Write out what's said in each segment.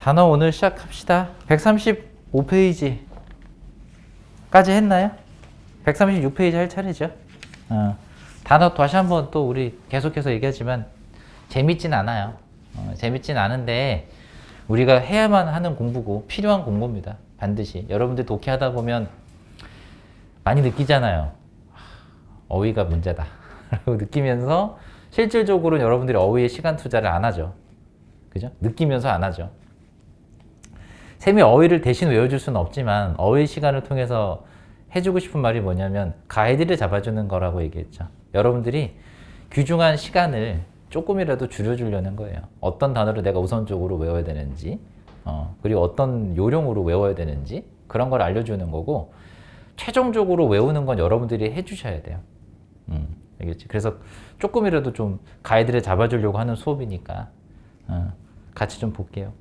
단어 오늘 시작합시다. 135페이지까지 했나요? 136페이지 할 차례죠. 단어 다시 한번 또 우리 계속해서 얘기하지만 재밌진 않아요. 재밌진 않은데 우리가 해야만 하는 공부고 필요한 공부입니다. 반드시. 여러분들 독해하다 보면 많이 느끼잖아요. 어휘가 문제다. 라고 느끼면서 실질적으로는 여러분들이 어휘에 시간 투자를 안 하죠. 그죠? 느끼면서 안 하죠. 쌤이 어휘를 대신 외워줄 수는 없지만 어휘 시간을 통해서 해주고 싶은 말이 뭐냐면 가이드를 잡아주는 거라고 얘기했죠. 여러분들이 귀중한 시간을 조금이라도 줄여주려는 거예요. 어떤 단어를 내가 우선적으로 외워야 되는지, 그리고 어떤 요령으로 외워야 되는지 그런 걸 알려주는 거고 최종적으로 외우는 건 여러분들이 해주셔야 돼요. 알겠지? 그래서 조금이라도 좀 가이드를 잡아주려고 하는 수업이니까 같이 좀 볼게요.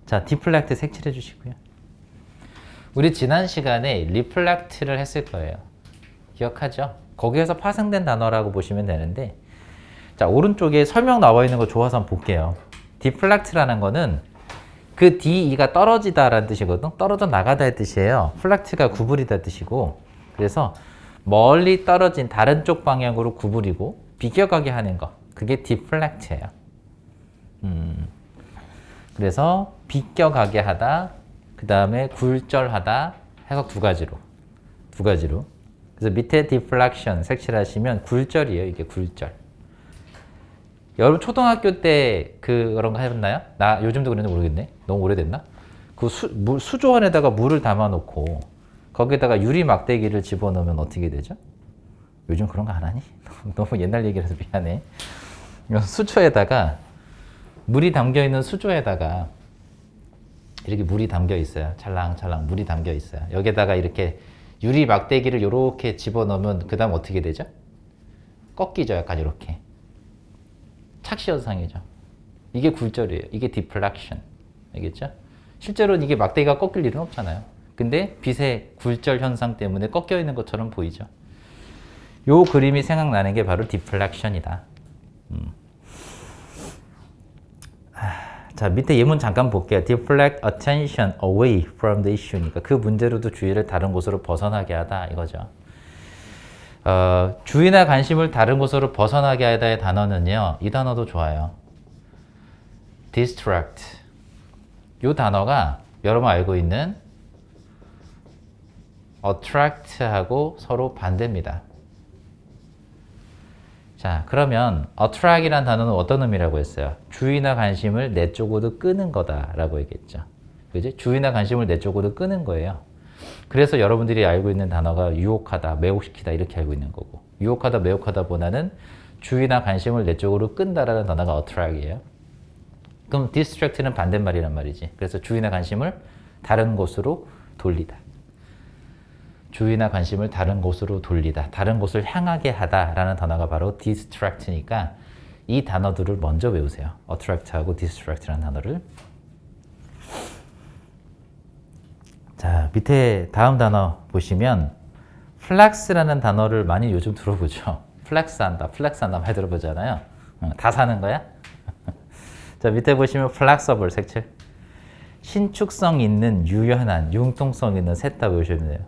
자, 디플렉트 색칠해 주시고요. 우리 지난 시간에 리플렉트를 했을 거예요. 기억하죠? 거기에서 파생된 단어라고 보시면 되는데 자, 오른쪽에 설명 나와 있는 거 좋아서 한번 볼게요. 디플렉트라는 거는 그 DE가 떨어지다 라는 뜻이거든. 떨어져 나가다의 뜻이에요. 플렉트가 구부리다 뜻이고 그래서 멀리 떨어진 다른 쪽 방향으로 구부리고 비껴가게 하는 거. 그게 디플렉트예요. 그래서 비껴가게 하다, 그 다음에 굴절하다 해서 두 가지로. 그래서 밑에 디플렉션 색칠하시면 굴절이에요. 이게 굴절. 여러분 초등학교 때 그런 거 해봤나요? 나 요즘도 그런지 모르겠네. 너무 오래됐나? 그 수조 안에다가 물을 담아놓고 거기에다가 유리 막대기를 집어넣으면 어떻게 되죠? 요즘 그런 거 안 하니? 너무 옛날 얘기라서 미안해. 수조에다가 물이 담겨있는 수조에다가 이렇게 물이 담겨 있어요. 찰랑찰랑 물이 담겨 있어요. 여기에다가 이렇게 유리 막대기를 이렇게 집어넣으면 그 다음 어떻게 되죠? 꺾이죠. 약간 이렇게. 착시 현상이죠. 이게 굴절이에요. 이게 디플렉션. 알겠죠? 실제로는 이게 막대기가 꺾일 일은 없잖아요. 근데 빛의 굴절 현상 때문에 꺾여 있는 것처럼 보이죠. 요 그림이 생각나는 게 바로 디플렉션이다. 자, 밑에 예문 잠깐 볼게요. Deflect attention away from the issue니까 그 문제로도 주의를 다른 곳으로 벗어나게 하다 이거죠. 주의나 관심을 다른 곳으로 벗어나게 하다의 단어는요. 이 단어도 좋아요. distract. 이 단어가 여러분 알고 있는 attract하고 서로 반대입니다. 자, 그러면 attract이라는 단어는 어떤 의미라고 했어요? 주의나 관심을 내 쪽으로 끄는 거다라고 얘기했죠. 그지? 주의나 관심을 내 쪽으로 끄는 거예요. 그래서 여러분들이 알고 있는 단어가 유혹하다, 매혹시키다 이렇게 알고 있는 거고 유혹하다, 매혹하다 보다는 주의나 관심을 내 쪽으로 끈다라는 단어가 attract이에요. 그럼 distract는 반대말이란 말이지. 그래서 주의나 관심을 다른 곳으로 돌리다. 주의나 관심을 다른 곳으로 돌리다. 다른 곳을 향하게 하다라는 단어가 바로 distract니까 이 단어들을 먼저 외우세요. attract하고 distract라는 단어를. 자, 밑에 다음 단어 보시면 flex라는 단어를 많이 요즘 들어보죠. flex한다 많이 들어보잖아요. 다 사는 거야? 자, 밑에 보시면 flexible 색칠. 신축성 있는, 유연한, 융통성 있는 셋 다 외우시면 돼요.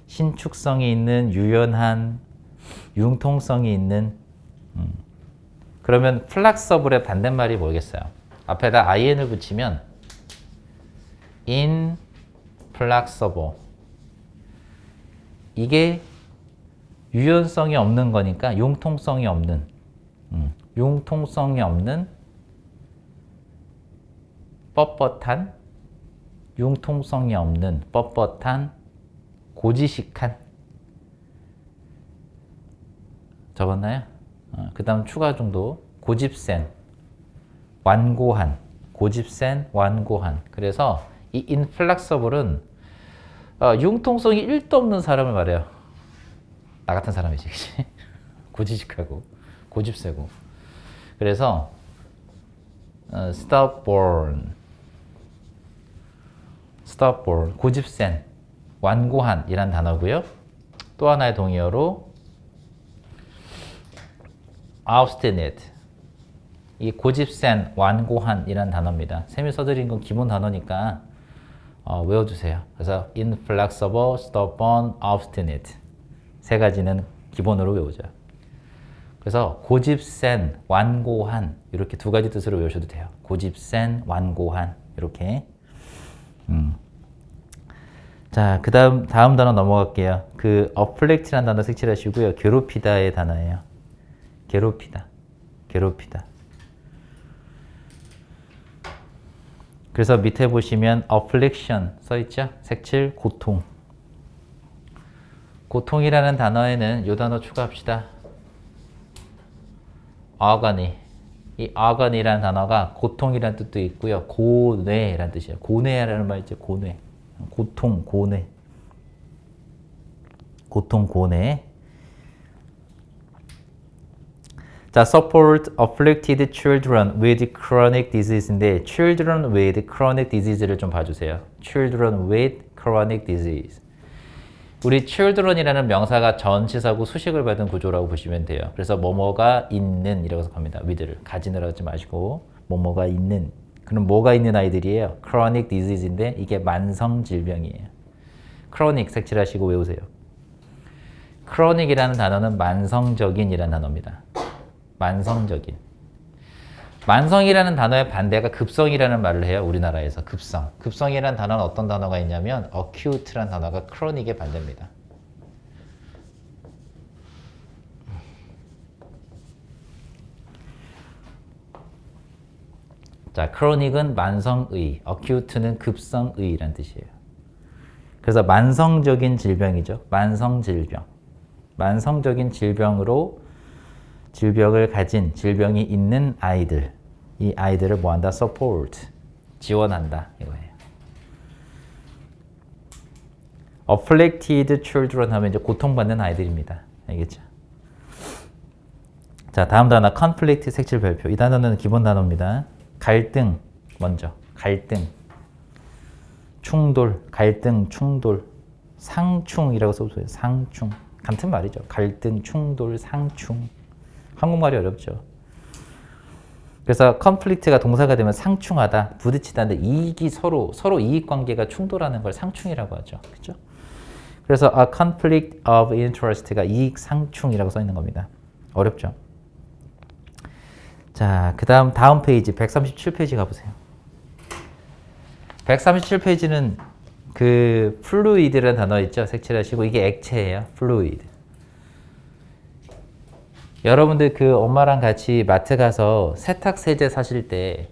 신축성이 있는, 유연한, 융통성이 있는. 그러면 flexible의 반대말이 뭐겠어요? 앞에다 in을 붙이면 inflexible. 이게 유연성이 없는 거니까 융통성이 없는, 융통성이 없는 뻣뻣한, 융통성이 없는 뻣뻣한, 고지식한. 적었나요? 그 다음 추가 정도 고집센, 완고한, 고집센, 완고한. 그래서 이 inflexible은 융통성이 1도 없는 사람을 말해요. 나 같은 사람이지, 그치? 고지식하고 고집세고. 그래서 stubborn, 고집센, 완고한 이란 단어고요. 또 하나의 동의어로 obstinate, 이 고집센, 완고한이라는 단어입니다. 쌤이 써드린 건 기본 단어니까 외워두세요. 그래서 inflexible, stubborn, obstinate 세 가지는 기본으로 외우죠. 그래서 고집센, 완고한 이렇게 두 가지 뜻으로 외우셔도 돼요. 고집센, 완고한 이렇게. 자, 다음 단어 넘어갈게요. 그 afflict라는 단어 색칠하시고요. 괴롭히다의 단어예요. 괴롭히다. 그래서 밑에 보시면 affliction 써있죠? 색칠 고통. 고통이라는 단어에는 이 단어 추가합시다. agony. 이 agony라는 단어가 고통이라는 뜻도 있고요. 고뇌라는 뜻이에요. 고뇌라는 말 있죠? 고뇌. 고통, 고뇌. 고통, 고뇌. 자, support afflicted children with chronic disease인데 children with chronic disease를 좀 봐주세요. children with chronic disease. 우리 children이라는 명사가 전치사고 수식을 받은 구조라고 보시면 돼요. 그래서 뭐뭐가 있는 이라고 해석합니다. with를 가지느라 하지 마시고 뭐뭐가 있는. 그럼 뭐가 있는 아이들이에요? chronic disease인데 이게 만성 질병이에요. chronic 색칠하시고 외우세요. chronic이라는 단어는 만성적인이라는 단어입니다. 만성적인. 만성이라는 단어의 반대가 급성이라는 말을 해요. 우리나라에서 급성. 급성이라는 단어는 어떤 단어가 있냐면 acute라는 단어가 chronic의 반대입니다. 자, chronic은 만성의, acute는 급성의라는 뜻이에요. 그래서 만성적인 질병이죠. 만성질병. 만성적인 질병을 가진 질병이 있는 아이들, 이 아이들을 뭐한다? support, 지원한다 이거예요. afflicted children 하면 이제 고통받는 아이들입니다. 알겠죠? 자, 다음 단어 conflict 색칠 별표. 이 단어는 기본 단어입니다. 갈등 먼저. 갈등, 충돌, 갈등, 충돌, 상충이라고 써보세요. 상충. 같은 말이죠. 갈등, 충돌, 상충. 한국말이 어렵죠. 그래서 conflict가 동사가 되면 상충하다, 부딪히다인데 이익이 서로 이익 관계가 충돌하는 걸 상충이라고 하죠. 그렇죠? 그래서 a conflict of interest가 이익 상충이라고 써 있는 겁니다. 어렵죠? 자, 다음 페이지 137페이지 가보세요. 137페이지는 그 fluid라는 단어 있죠? 색칠하시고 이게 액체예요. fluid. 여러분들 그 엄마랑 같이 마트 가서 세탁 세제 사실 때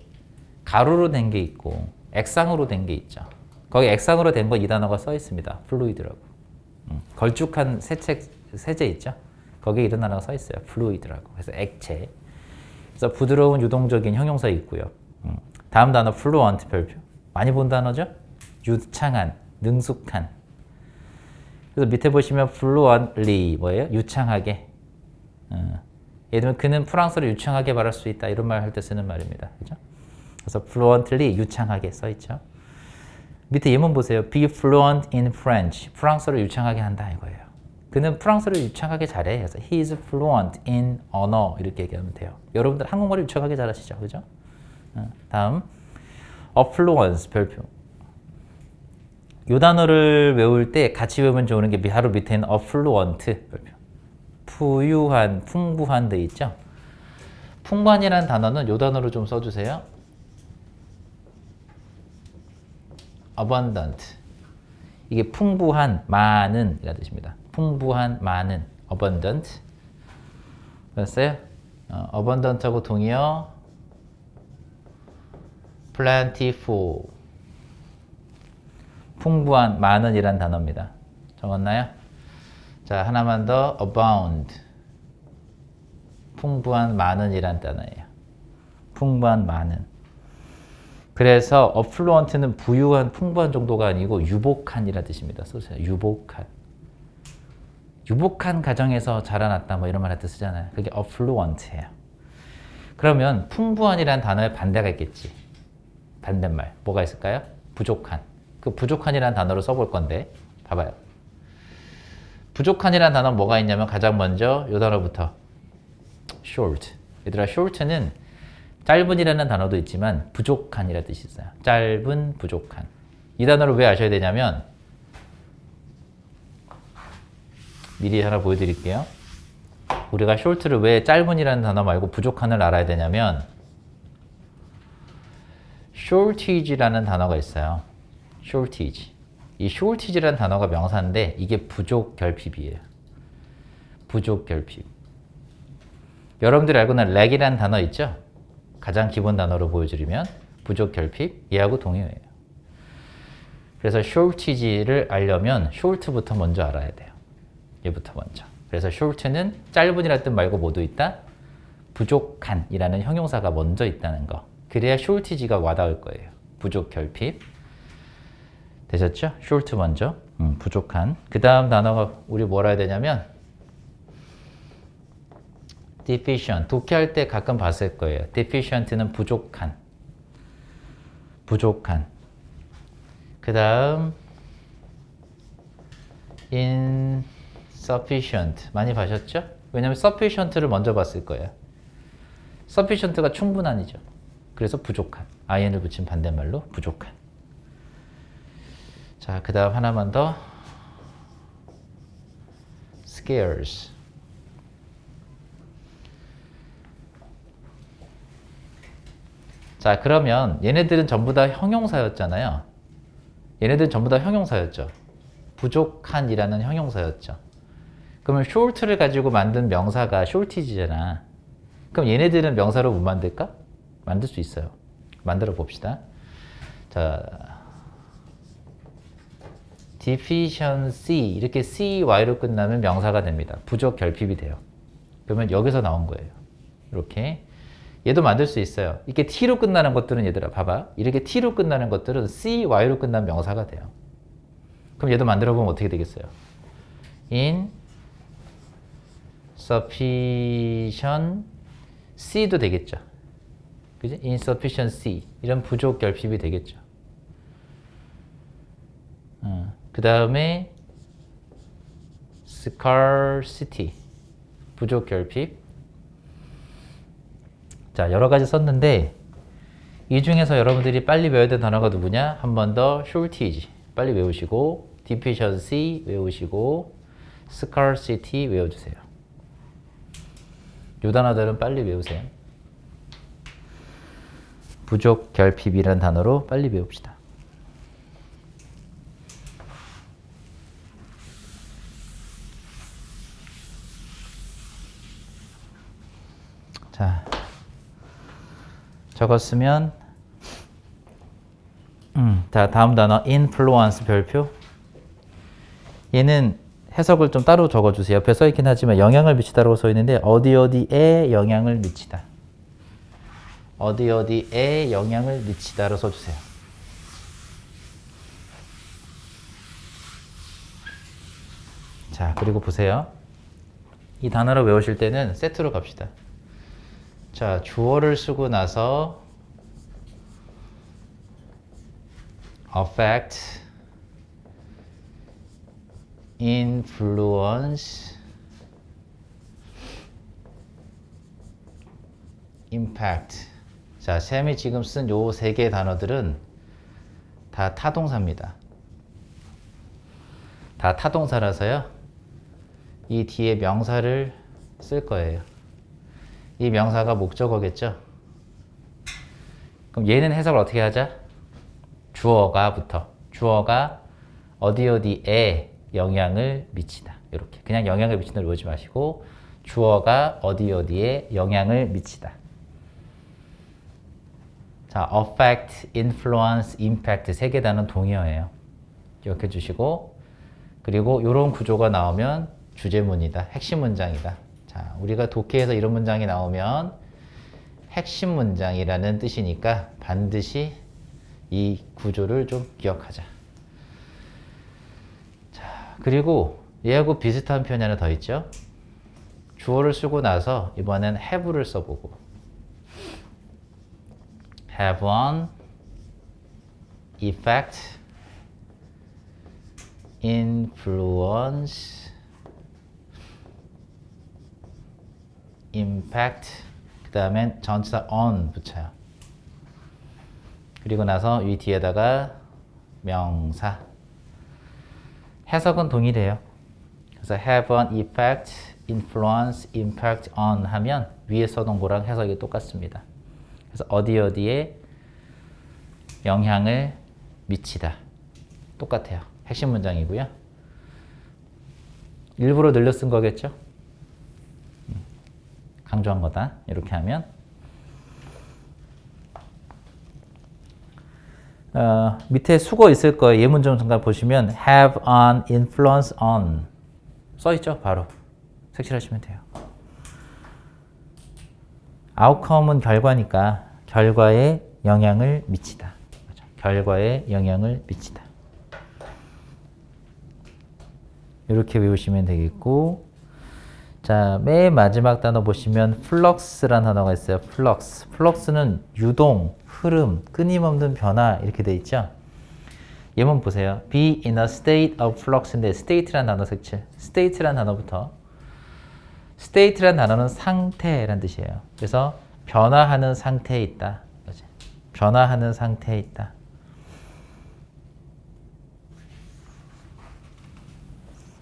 가루로 된 게 있고 액상으로 된 게 있죠. 거기 액상으로 된 거 이 단어가 써 있습니다. fluid라고. 걸쭉한 세제 있죠. 거기에 이런 단어가 써 있어요. fluid라고. 그래서 액체. 그래서 부드러운 유동적인 형용사 있고요. 다음 단어 fluent 별표. 많이 본 단어죠? 유창한, 능숙한. 그래서 밑에 보시면 fluently 뭐예요? 유창하게. 예를 들면 그는 프랑스어를 유창하게 말할 수 있다 이런 말 할 때 쓰는 말입니다. 그죠? 그래서 fluently 유창하게 써 있죠. 밑에 예문 보세요. Be fluent in French. 프랑스어를 유창하게 한다 이거예요. 그는 프랑스어를 유창하게 잘해. 그래서 he is fluent in 언어 이렇게 얘기하면 돼요. 여러분들 한국말을 유창하게 잘하시죠, 그죠? 다음 affluence 별표. 이 단어를 외울 때 같이 외우면 좋은 게 바로 밑에 있는 affluent 별표. 부유한, 풍부한 데 있죠? 풍부한이라는 단어는 이 단어로 좀 써주세요. abundant. 이게 풍부한, 많은 이라는 뜻입니다. 풍부한, 많은, abundant. 됐어요? abundant하고 동의어 plentiful. 풍부한, 많은 이라는 단어입니다. 적었나요? 자, 하나만 더 abound. 풍부한, 많은 이란 단어예요. 풍부한, 많은. 그래서 affluent는 부유한, 풍부한 정도가 아니고 유복한이라는 뜻입니다. 써주세요. 유복한. 유복한 가정에서 자라났다 뭐 이런 말 할 때 쓰잖아요. 그게 affluent예요. 그러면 풍부한이라는 단어의 반대가 있겠지. 반대말. 뭐가 있을까요? 부족한. 그 부족한이라는 단어를 써볼 건데 봐봐요. 부족한이라는 단어는 뭐가 있냐면 가장 먼저 이 단어부터 short. 얘들아 short는 짧은이라는 단어도 있지만 부족한이라는 뜻이 있어요. 짧은, 부족한. 이 단어를 왜 아셔야 되냐면 미리 하나 보여드릴게요. 우리가 short를 왜 짧은이라는 단어 말고 부족한을 알아야 되냐면 shortage라는 단어가 있어요. shortage. 이 shortage라는 단어가 명사인데 이게 부족 결핍이에요. 부족 결핍. 여러분들이 알고 있는 lag이라는 단어 있죠? 가장 기본 단어로 보여드리면 부족 결핍, 얘하고 동의어예요. 그래서 shortage를 알려면 short부터 먼저 알아야 돼요. 얘부터 먼저. 그래서 short는 짧은이라는 뜻 말고 모두 있다. 부족한이라는 형용사가 먼저 있다는 거. 그래야 shortage가 와닿을 거예요. 부족 결핍. 되셨죠? short 먼저. 부족한. 그 다음 단어가 우리 뭐라 해야 되냐면 deficient. 독해할 때 가끔 봤을 거예요. deficient는 부족한. 부족한. 그 다음 insufficient. 많이 봐셨죠? 왜냐면 sufficient를 먼저 봤을 거예요. sufficient가 충분한이죠. 그래서 부족한. in을 붙인 반대말로 부족한. 자, 그 다음 하나만 더. scarce. 자, 그러면 얘네들은 전부 다 형용사였잖아요. 얘네들은 전부 다 형용사였죠. 부족한이라는 형용사였죠. 그러면 short를 가지고 만든 명사가 shortage잖아. 그럼 얘네들은 명사로 못 만들까? 만들 수 있어요. 만들어 봅시다. 자, deficiency 이렇게 cy로 끝나면 명사가 됩니다. 부족 결핍이 돼요. 그러면 여기서 나온 거예요. 이렇게 얘도 만들 수 있어요. 이렇게 t로 끝나는 것들은 얘들아 봐봐. 이렇게 t로 끝나는 것들은 cy로 끝나면 명사가 돼요. 그럼 얘도 만들어 보면 어떻게 되겠어요? insufficient c도 되겠죠. 그지? insufficiency 이런 부족 결핍이 되겠죠. 그 다음에 scarcity 부족 결핍. 자, 여러 가지 썼는데 이 중에서 여러분들이 빨리 외워야 되는 단어가 누구냐? 한 번 더 shortage 빨리 외우시고 deficiency 외우시고 scarcity 외워주세요. 이 단어들은 빨리 외우세요. 부족 결핍이라는 단어로 빨리 외웁시다. 자, 적었으면 자, 다음 단어 influence 별표. 얘는 해석을 좀 따로 적어주세요. 옆에 써있긴 하지만 영향을 미치다라고 써있는데 어디에 영향을 미치다. 어디에 영향을 미치다로 써주세요. 자, 그리고 보세요. 이 단어를 외우실 때는 세트로 갑시다. 자, 주어를 쓰고 나서 affect, influence, impact. 자, 샘이 지금 쓴 요 세 개의 단어들은 다 타동사입니다. 다 타동사라서요. 이 뒤에 명사를 쓸 거예요. 이 명사가 목적어겠죠? 그럼 얘는 해석을 어떻게 하자? 주어가부터. 주어가 어디에 영향을 미치다. 이렇게. 그냥 영향을 미친다를 외우지 마시고 주어가 어디에 영향을 미치다. 자, affect, influence, impact 세 개 단어는 동의어예요. 기억해 주시고 그리고 이런 구조가 나오면 주제문이다. 핵심 문장이다. 자, 우리가 독해에서 이런 문장이 나오면 핵심 문장이라는 뜻이니까 반드시 이 구조를 좀 기억하자. 자, 그리고 얘하고 비슷한 표현이 하나 더 있죠. 주어를 쓰고 나서 이번엔 have를 써보고 have on, effect, influence, impact, 그 다음엔 전치사 on 붙여요. 그리고 나서 이 뒤에다가 명사. 해석은 동일해요. 그래서 have an effect, influence, impact on 하면 위에 써놓은 거랑 해석이 똑같습니다. 그래서 어디에 영향을 미치다. 똑같아요. 핵심 문장이고요. 일부러 늘려 쓴 거겠죠? 강조한 거다. 이렇게 하면 밑에 수거 있을 거예요. 예문정 잠깐 보시면 have an influence on 써있죠? 바로 색칠하시면 돼요. outcome은 결과니까 결과에 영향을 미치다. 맞아. 결과에 영향을 미치다. 이렇게 외우시면 되겠고, 자, 맨 마지막 단어 보시면 flux라는 단어가 있어요. flux. flux는 유동, 흐름, 끊임없는 변화 이렇게 돼 있죠. 예문 보세요. be in a state of flux인데 state라는 단어 색칠. state라는 단어부터. state라는 단어는 상태라는 뜻이에요. 그래서 변화하는 상태에 있다. 그치? 변화하는 상태에 있다.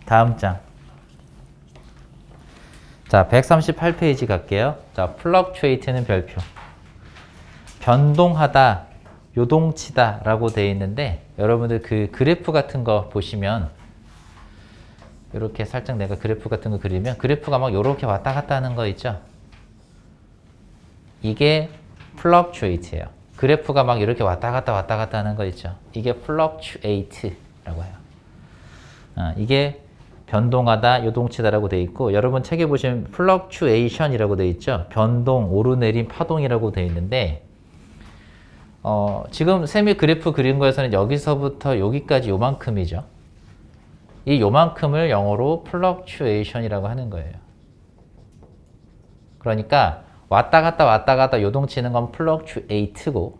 다음 장. 자, 138페이지 갈게요. 자, fluctuate는 별표. 변동하다, 요동치다 라고 되어 있는데 여러분들 그 그래프 같은 거 보시면 이렇게 살짝 내가 그래프 같은 거 그리면 그래프가 막 이렇게 왔다 갔다 하는 거 있죠? 이게 fluctuate예요. 그래프가 막 이렇게 왔다 갔다 하는 거 있죠? 이게 fluctuate라고 해요. 이게 변동하다, 요동치다라고 되어 있고 여러분 책에 보시면 fluctuation이라고 되어 있죠? 변동, 오르내림, 파동이라고 되어 있는데 지금 쌤이 그래프 그린 거에서는 여기서부터 여기까지 요만큼이죠. 이 요만큼을 영어로 fluctuation이라고 하는 거예요. 그러니까 왔다 갔다 요동치는 건 fluctuate고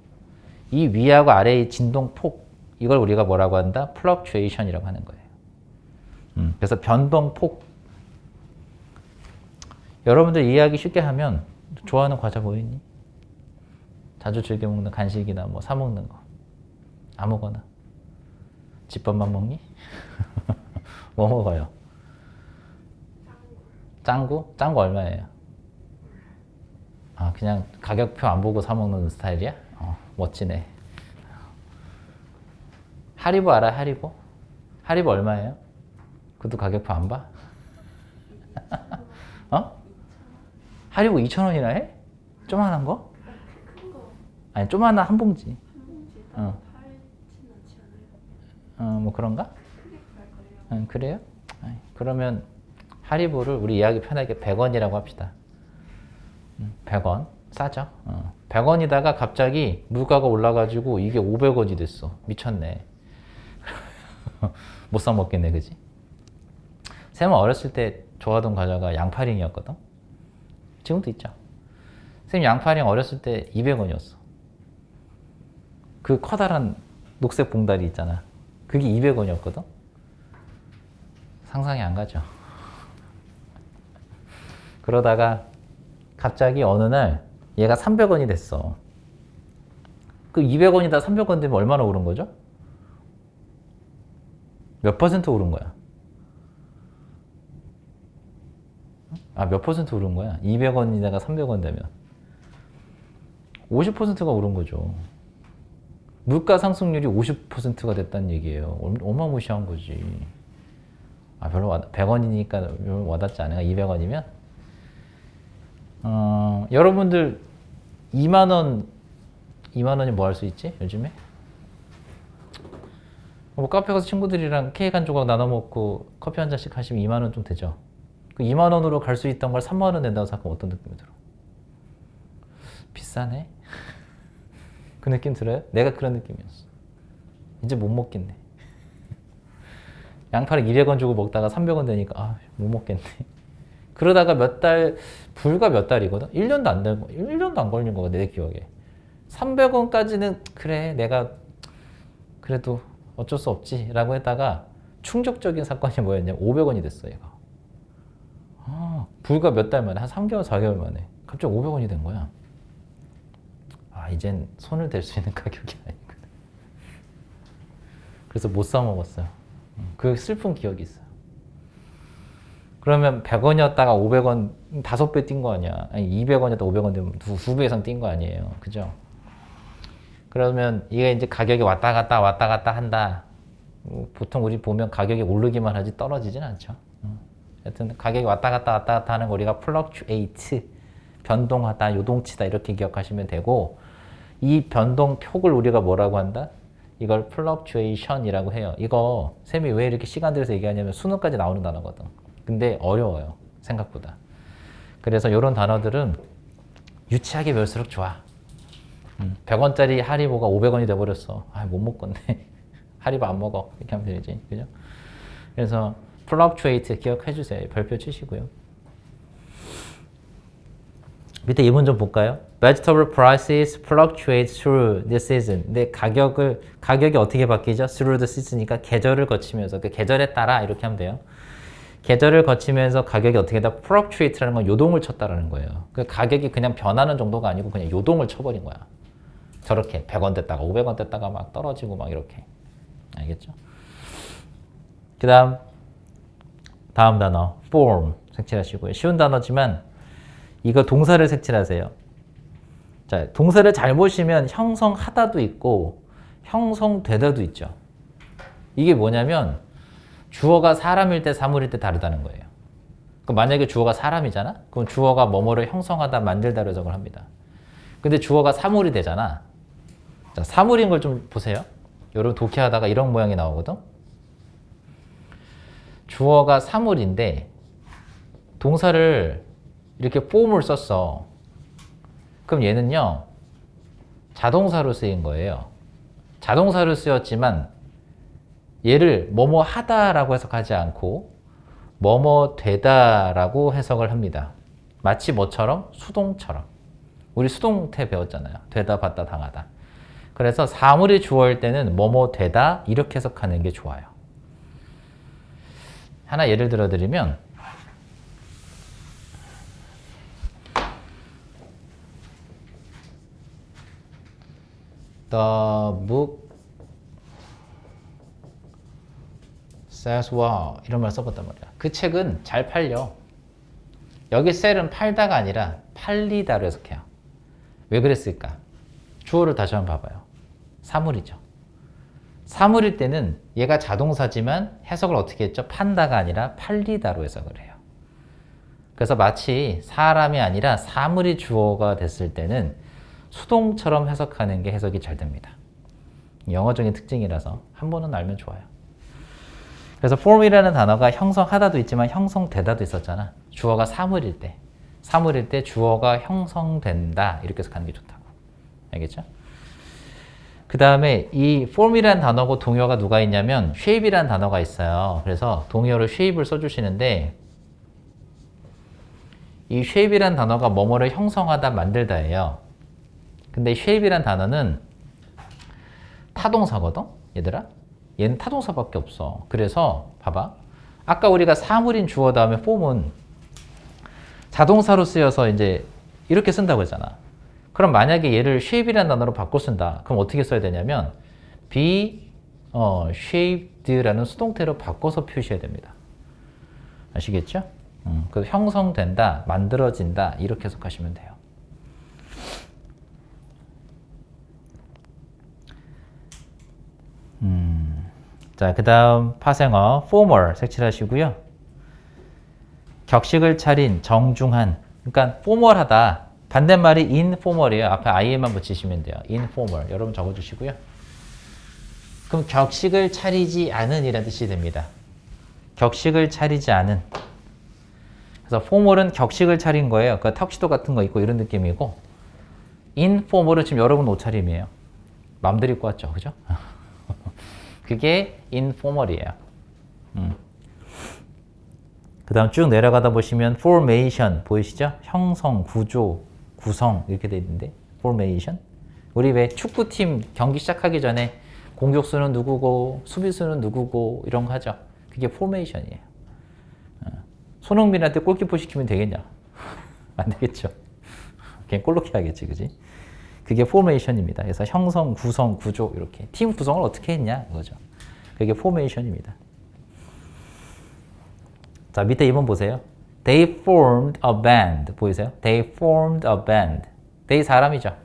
이 위하고 아래의 진동폭 이걸 우리가 뭐라고 한다? fluctuation이라고 하는 거예요. 그래서 변동폭. 여러분들 이해하기 쉽게 하면 좋아하는 과자 뭐 있니? 자주 즐겨 먹는 간식이나 뭐 사 먹는 거 아무거나. 집밥만 먹니? 뭐 먹어요? 짱구? 짱구 얼마예요? 아, 그냥 가격표 안 보고 사 먹는 스타일이야? 멋지네. 하리보 알아? 하리보? 하리보 얼마예요? 그것도 가격표 안 봐? 하리보 2,000원이나 해? 조만한 거? 아니, 조만한 한 봉지. 뭐 그런가? 그래요? 그러면 하리보를 우리 이해하기 편하게 100원이라고 합시다. 100원. 싸죠? 100원이다가 갑자기 물가가 올라가지고 이게 500원이 됐어. 미쳤네. 못 사 먹겠네, 그지? 쌤은 어렸을 때 좋아하던 과자가 양파링이었거든? 지금도 있죠? 쌤 양파링 어렸을 때 200원이었어. 그 커다란 녹색 봉다리 있잖아. 그게 200원이었거든? 상상이 안 가죠? 그러다가 갑자기 어느 날 얘가 300원이 됐어. 그 200원이다 300원 되면 얼마나 오른 거죠? 몇 퍼센트 오른 거야? 몇 퍼센트 오른 거야? 200원이다가 300원 되면 50%가 오른 거죠. 물가 상승률이 50%가 됐다는 얘기예요. 어마무시한 거지. 별로 100원이니까 와닿지 않아요. 200원이면 여러분들 2만 원이 뭐 할 수 있지? 요즘에? 뭐 카페 가서 친구들이랑 케이크 한 조각 나눠 먹고 커피 한 잔씩 하시면 2만 원 좀 되죠. 그 2만 원으로 갈 수 있던 걸 3만 원 낸다고 생각하면 어떤 느낌이 들어? 비싸네? 그 느낌 들어요? 내가 그런 느낌이었어. 이제 못 먹겠네. 양파를 200원 주고 먹다가 300원 되니까 못 먹겠네. 그러다가 불과 몇 달이거든? 1년도 안 걸린 거거든, 내 기억에. 300원까지는 그래, 내가 그래도 어쩔 수 없지 라고 했다가 충격적인 사건이 뭐였냐면 500원이 됐어, 얘가. 불과 몇 달 만에, 한 3개월, 4개월 만에 갑자기 500원이 된 거야. 아, 이젠 손을 댈 수 있는 가격이 아니구나. 그래서 못 사 먹었어요. 그 슬픈 기억이 있어요. 그러면 100원이었다가 500원 5배 뛴 거 아니야. 아니 200원이었다 500원 되면 2배 이상 뛴 거 아니에요. 그죠? 그러면 이게 이제 가격이 왔다 갔다 한다. 보통 우리 보면 가격이 오르기만 하지 떨어지진 않죠. 하여튼 가격이 왔다 갔다 하는 거 우리가 fluctuate, 변동하다, 요동치다 이렇게 기억하시면 되고, 이 변동폭을 우리가 뭐라고 한다? 이걸 fluctuation이라고 해요. 이거 쌤이 왜 이렇게 시간 들여서 얘기하냐면 수능까지 나오는 단어거든. 근데 어려워요. 생각보다. 그래서 이런 단어들은 유치하게 배울수록 좋아. 100원짜리 하리보가 500원이 돼버렸어. 아, 못 먹겠네. 하리보 안 먹어. 이렇게 하면 되지. 그죠? 그래서 fluctuate 기억해 주세요. 별표 치시고요. 밑에 이 문 좀 볼까요? Vegetable prices fluctuate through the season. 근데 가격이 어떻게 바뀌죠? Through the season이니까 계절을 거치면서, 그 계절에 따라 이렇게 하면 돼요. 계절을 거치면서 가격이 어떻게 다 fluctuate라는 건 요동을 쳤다라는 거예요. 그 가격이 그냥 변하는 정도가 아니고 그냥 요동을 쳐버린 거야. 저렇게 100원 됐다가 500원 됐다가 막 떨어지고 막 이렇게. 알겠죠? 그 다음 단어 form 색칠하시고요. 쉬운 단어지만 이거 동사를 색칠하세요. 자, 동사를 잘 보시면 형성하다도 있고 형성되다도 있죠. 이게 뭐냐면 주어가 사람일 때 사물일 때 다르다는 거예요. 그럼 만약에 주어가 사람이잖아? 그럼 주어가 뭐뭐를 형성하다 만들다로 해석을 합니다. 근데 주어가 사물이 되잖아. 자, 사물인 걸 좀 보세요. 여러분 독해하다가 이런 모양이 나오거든. 주어가 사물인데 동사를 이렇게 form을 썼어. 그럼 얘는요 자동사로 쓰인 거예요. 자동사로 쓰였지만 얘를 뭐뭐 하다라고 해석하지 않고 뭐뭐 되다라고 해석을 합니다. 마치 뭐처럼? 수동처럼. 우리 수동태 배웠잖아요. 되다, 받다, 당하다. 그래서 사물이 주어일 때는 뭐뭐 되다 이렇게 해석하는 게 좋아요. 하나 예를 들어 드리면 The book sells well 이런 말 써봤단 말이야. 그 책은 잘 팔려. 여기 sell은 팔다가 아니라 팔리다로 해석해요. 왜 그랬을까? 주어를 다시 한번 봐봐요. 사물이죠. 사물일 때는 얘가 자동사지만 해석을 어떻게 했죠? 판다가 아니라 팔리다로 해석을 해요. 그래서 마치 사람이 아니라 사물이 주어가 됐을 때는 수동처럼 해석하는 게 해석이 잘 됩니다. 영어적인 특징이라서 한 번은 알면 좋아요. 그래서 form이라는 단어가 형성하다도 있지만 형성되다도 있었잖아. 주어가 사물일 때 주어가 형성된다 이렇게 해석하는 게 좋다고. 알겠죠? 그 다음에 이 form이라는 단어고 동요가 누가 있냐면 shape이라는 단어가 있어요. 그래서 동요를 shape을 써주시는데 이 shape이라는 단어가 뭐뭐를 형성하다 만들다예요. 근데 shape이라는 단어는 타동사거든? 얘들아? 얘는 타동사밖에 없어. 그래서 봐봐. 아까 우리가 사물인 주어 다음에 form은 자동사로 쓰여서 이제 이렇게 쓴다고 했잖아. 그럼 만약에 얘를 shape이라는 단어로 바꿔 쓴다. 그럼 어떻게 써야 되냐면 be shaped라는 수동태로 바꿔서 표시해야 됩니다. 아시겠죠? 그래서 형성된다, 만들어진다 이렇게 해석하시면 돼요. 자, 그 다음 파생어 formal 색칠하시고요. 격식을 차린, 정중한. 그러니까 formal하다. 반대말이 informal이에요. 앞에 IM만 붙이시면 돼요. informal. 여러분 적어주시고요. 그럼 격식을 차리지 않은 이라는 뜻이 됩니다. 격식을 차리지 않은. 그래서 formal은 격식을 차린 거예요. 그러니까 턱시도 같은 거 입고 이런 느낌이고 informal은 지금 여러분 옷차림이에요. 맘대로 입고 왔죠. 그죠? 그게 informal이에요. 그 다음 쭉 내려가다 보시면 formation 보이시죠? 형성, 구조, 구성 이렇게 돼 있는데 formation. 우리 왜 축구팀 경기 시작하기 전에 공격수는 누구고 수비수는 누구고 이런 거 하죠. 그게 formation이에요. 손흥민한테 골키퍼 시키면 되겠냐? 안 되겠죠. 그냥 꼴로키 하겠지, 그지? 그게 포메이션입니다. 그래서 형성, 구성, 구조 이렇게 팀 구성을 어떻게 했냐 이거죠. 그게 포메이션입니다. 자, 밑에 2번 보세요. They formed a band. 보이세요? They formed a band. They 사람이죠.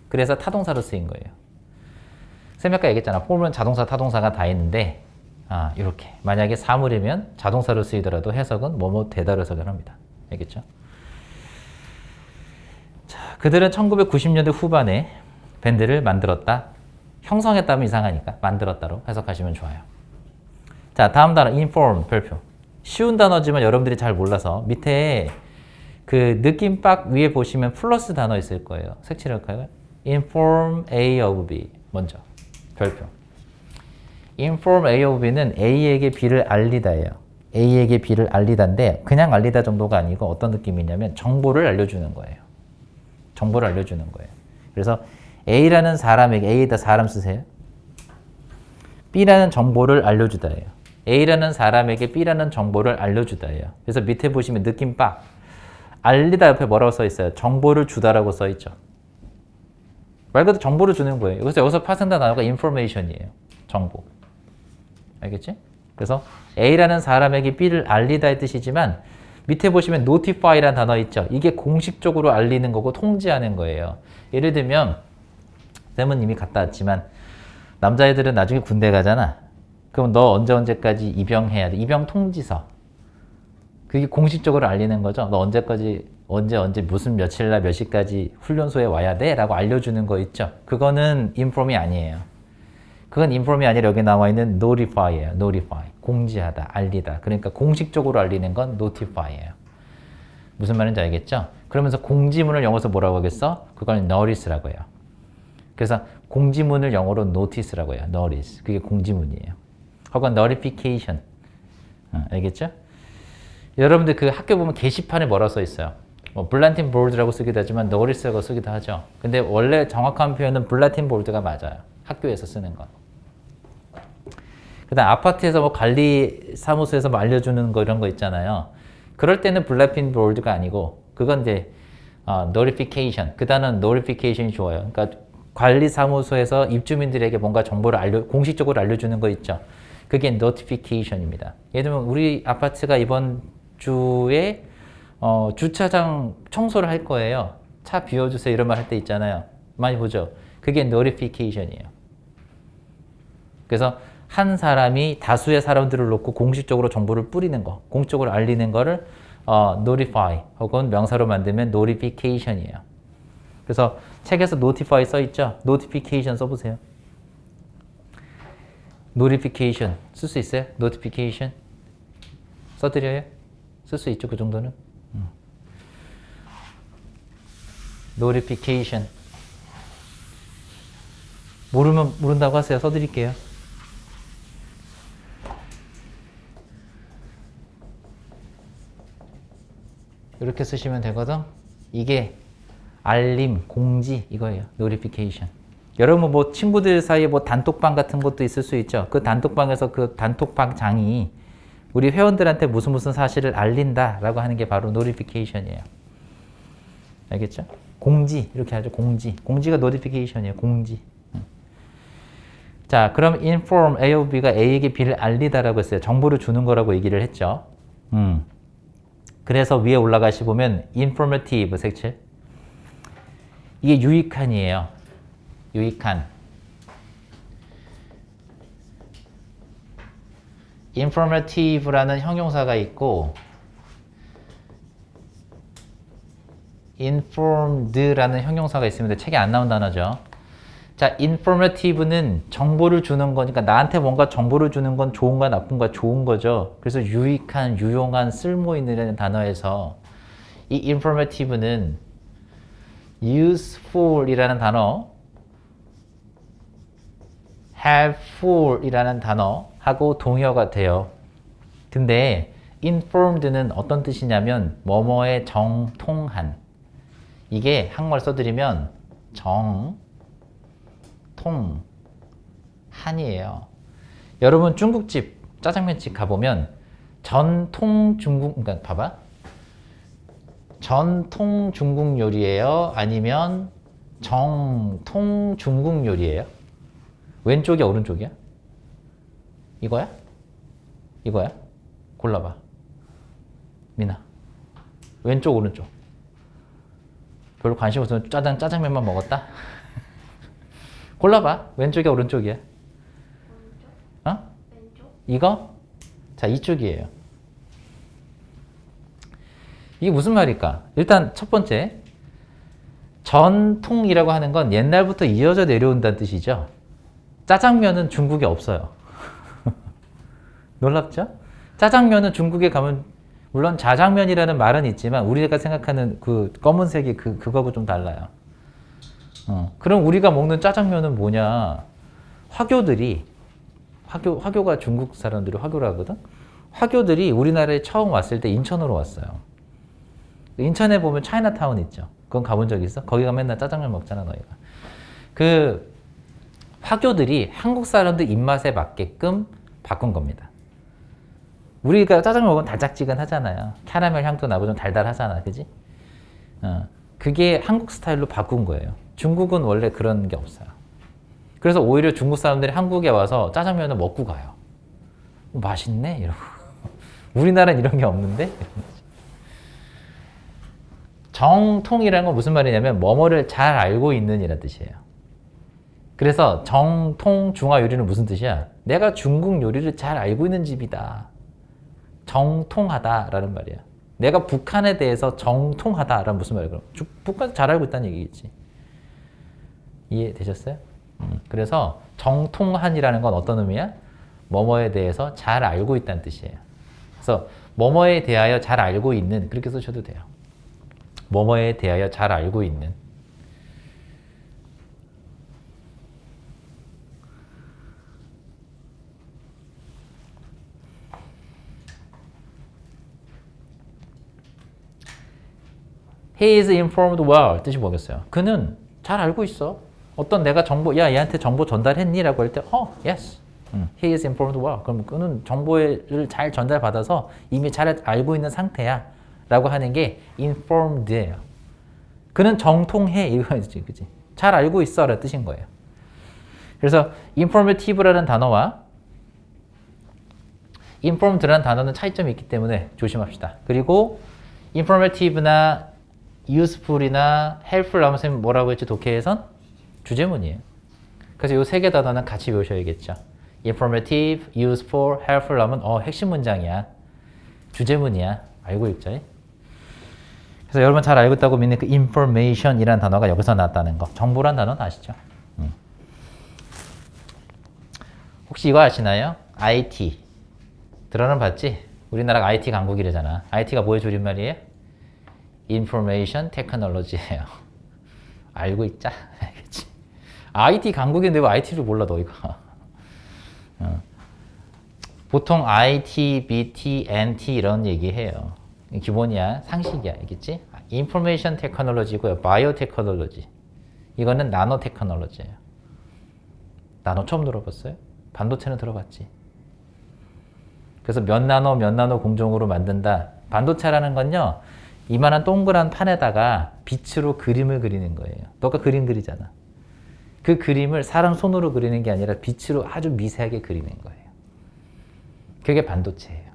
그래서 타동사로 쓰인 거예요. 쌤이 아까 얘기했잖아. form은 자동사, 타동사가 다 있는데 이렇게 만약에 사물이면 자동사로 쓰이더라도 해석은 뭐뭐 되다로 해석을 합니다. 알겠죠? 자, 그들은 1990년대 후반에 밴드를 만들었다. 형성했다면 이상하니까 만들었다로 해석하시면 좋아요. 자, 다음 단어 inform 별표. 쉬운 단어지만 여러분들이 잘 몰라서 밑에 그 느낌박 위에 보시면 플러스 단어 있을 거예요. 색칠할까요? inform A of B 먼저 별표. inform A of B는 A에게 B를 알리다예요. A에게 B를 알리다인데 그냥 알리다 정도가 아니고 어떤 느낌이냐면 정보를 알려주는 거예요. 정보를 알려주는 거예요. 그래서 A라는 사람에게 A에다 사람 쓰세요. B라는 정보를 알려주다예요. A라는 사람에게 B라는 정보를 알려주다예요. 그래서 밑에 보시면 느낌박 알리다 옆에 뭐라고 써 있어요? 정보를 주다라고 써 있죠. 말 그대로 정보를 주는 거예요. 그래서 여기서 파생된 단어가 information이에요. 정보. 알겠지? 그래서 A라는 사람에게 B를 알리다의 뜻이지만 밑에 보시면 notify라는 단어 있죠. 이게 공식적으로 알리는 거고 통지하는 거예요. 예를 들면 쌤은 이미 갔다 왔지만 남자애들은 나중에 군대 가잖아. 그럼 너 언제까지 입영해야 돼. 입영 통지서. 그게 공식적으로 알리는 거죠. 너 언제까지 언제 무슨 며칠 날 몇 시까지 훈련소에 와야 돼? 라고 알려주는 거 있죠. 그거는 inform이 아니에요. 그건 inform이 아니라 여기 나와 있는 notify예요. notify. 공지하다, 알리다. 그러니까 공식적으로 알리는 건 notify예요. 무슨 말인지 알겠죠? 그러면서 공지문을 영어에서 뭐라고 하겠어? 그걸 notice라고 해요. 그래서 공지문을 영어로 notice라고 해요. notice. 그게 공지문이에요. 혹은 notification. 알겠죠? 여러분들 그 학교 보면 게시판에 뭐라고 써 있어요? 뭐 블라틴 보드라고 쓰기도 하지만 notice라고 쓰기도 하죠. 근데 원래 정확한 표현은 블라틴 보드가 맞아요. 학교에서 쓰는 건. 그다음 아파트에서 뭐 관리 사무소에서 뭐 알려주는 거 이런 거 있잖아요. 그럴 때는 블라틴 보드가 아니고 그건 이제 notification. 그 단어는 notification이 좋아요. 그러니까 관리 사무소에서 입주민들에게 뭔가 정보를 공식적으로 알려주는 거 있죠. 그게 notification입니다. 예를 들면 우리 아파트가 이번 주에 주차장 청소를 할 거예요. 차 비워주세요 이런 말 할 때 있잖아요. 많이 보죠. 그게 notification이에요. 그래서 한 사람이 다수의 사람들을 놓고 공식적으로 정보를 뿌리는 거, 공식적으로 알리는 거를 notify 혹은 명사로 만들면 notification이에요. 그래서 책에서 notify 써 있죠. notification 써보세요. notification 쓸 수 있어요? notification 써드려요? 쓸 수 있죠, 그 정도는. notification 모른다고 하세요. 써드릴게요. 이렇게 쓰시면 되거든. 이게 알림, 공지 이거예요. notification. 여러분 뭐 친구들 사이에 뭐 단톡방 같은 것도 있을 수 있죠. 그 단톡방에서 그 단톡방 장이 우리 회원들한테 무슨 사실을 알린다라고 하는 게 바로 notification이에요. 알겠죠? 공지 이렇게 하죠. 공지가 notification이에요. 공지. 자, 그럼 inform A of B가 A에게 B를 알리다라고 했어요. 정보를 주는 거라고 얘기를 했죠. 그래서 위에 올라가시 보면 informative 색칠. 이게 유익한이에요. 유익한. informative라는 형용사가 있고 informed라는 형용사가 있습니다. 책에 안 나온 단어죠. 자, informative는 정보를 주는 거니까 나한테 뭔가 정보를 주는 건 좋은가 나쁜가 좋은 거죠. 그래서 유익한, 유용한, 쓸모 있는 단어에서 이 informative는 useful이라는 단어, helpful이라는 단어하고 동의어가 돼요. 근데 informed는 어떤 뜻이냐면 뭐뭐에 정통한. 이게 한국말 써드리면 정통한이에요. 여러분 중국집, 짜장면집 가보면 전통 중국, 그러니까 봐봐. 전통 중국 요리예요? 아니면 정통 중국 요리예요? 왼쪽이야, 오른쪽이야? 이거야? 이거야? 골라봐. 미나. 왼쪽, 오른쪽. 별로 관심 없으면 짜장면만 먹었다? 골라봐. 왼쪽이야, 오른쪽이야? 오른쪽? 어? 왼쪽? 이거? 자, 이쪽이에요. 이게 무슨 말일까? 일단 첫 번째, 전통이라고 하는 건 옛날부터 이어져 내려온다는 뜻이죠. 짜장면은 중국에 없어요. 놀랍죠? 짜장면은 중국에 가면 물론 자장면이라는 말은 있지만 우리가 생각하는 그 검은색이 그거하고 좀 달라요. 그럼 우리가 먹는 짜장면은 뭐냐? 화교가 중국 사람들이 화교라 하거든? 화교들이 우리나라에 처음 왔을 때 인천으로 왔어요. 인천에 보면 차이나타운 있죠. 그건 가본 적 있어? 거기 가면 맨날 짜장면 먹잖아, 너희가. 그 화교들이 한국 사람들 입맛에 맞게끔 바꾼 겁니다. 우리가 짜장면 먹으면 달짝지근하잖아요. 캐러멜 향도 나고 좀 달달하잖아, 그지? 그게 한국 스타일로 바꾼 거예요. 중국은 원래 그런 게 없어요. 그래서 오히려 중국 사람들이 한국에 와서 짜장면을 먹고 가요. 맛있네? 이러고. 우리나라는 이런 게 없는데? 정통이라는 건 무슨 말이냐면 뭐뭐를 잘 알고 있는 이란 뜻이에요. 그래서 정통 중화 요리는 무슨 뜻이야? 내가 중국 요리를 잘 알고 있는 집이다. 정통하다라는 말이야. 내가 북한에 대해서 정통하다라는 무슨 말이야? 그럼 북한 잘 알고 있다는 얘기겠지. 이해되셨어요? 그래서 정통한이라는 건 어떤 의미야? 뭐뭐에 대해서 잘 알고 있다는 뜻이에요. 그래서 뭐뭐에 대하여 잘 알고 있는 그렇게 쓰셔도 돼요. 뭐뭐에 대하여 잘 알고 있는. He is informed well. 뜻이 뭐겠어요? 그는 잘 알고 있어. 어떤 내가 정보, 야, 얘한테 정보 전달했니? 라고 할 때, yes. He is informed well. 그럼 그는 정보를 잘 전달받아서 이미 잘 알고 있는 상태야. 라고 하는 게 informed예요. 그는 정통해. 이거지, 그치? 잘 알고 있어. 라는 뜻인 거예요. 그래서 informative라는 단어와 informed라는 단어는 차이점이 있기 때문에 조심합시다. 그리고 informative나 useful이나 helpful 하면 선생님 뭐라고 했지? 독해에선 주제문이에요. 그래서 이 세 개 단어는 같이 외우셔야겠죠. informative, useful, helpful 하면 핵심 문장이야. 주제문이야. 알고 있죠? 그래서 여러분 잘 알고 있다고 믿는 그 information이라는 단어가 여기서 나왔다는 거. 정보란 단어는 아시죠? 혹시 이거 아시나요? IT. 들어는 봤지? 우리나라가 IT 강국이래잖아. IT가 뭐의 줄임말이에요? Information Technology예요. 알고 있자? 알겠지? IT 강국인데 왜 IT를 몰라 너희가? 보통 IT, BT, NT 이런 얘기해요. 기본이야. 상식이야. 알겠지? Information Technology고요. Biotechnology. 이거는 나노 테크놀로지예요. 나노 처음 들어봤어요? 반도체는 들어봤지. 그래서 몇 나노 공정으로 만든다. 반도체라는 건요. 이만한 동그란 판에다가 빛으로 그림을 그리는 거예요. 너가 그림 그리잖아. 그 그림을 사람 손으로 그리는 게 아니라 빛으로 아주 미세하게 그리는 거예요. 그게 반도체예요.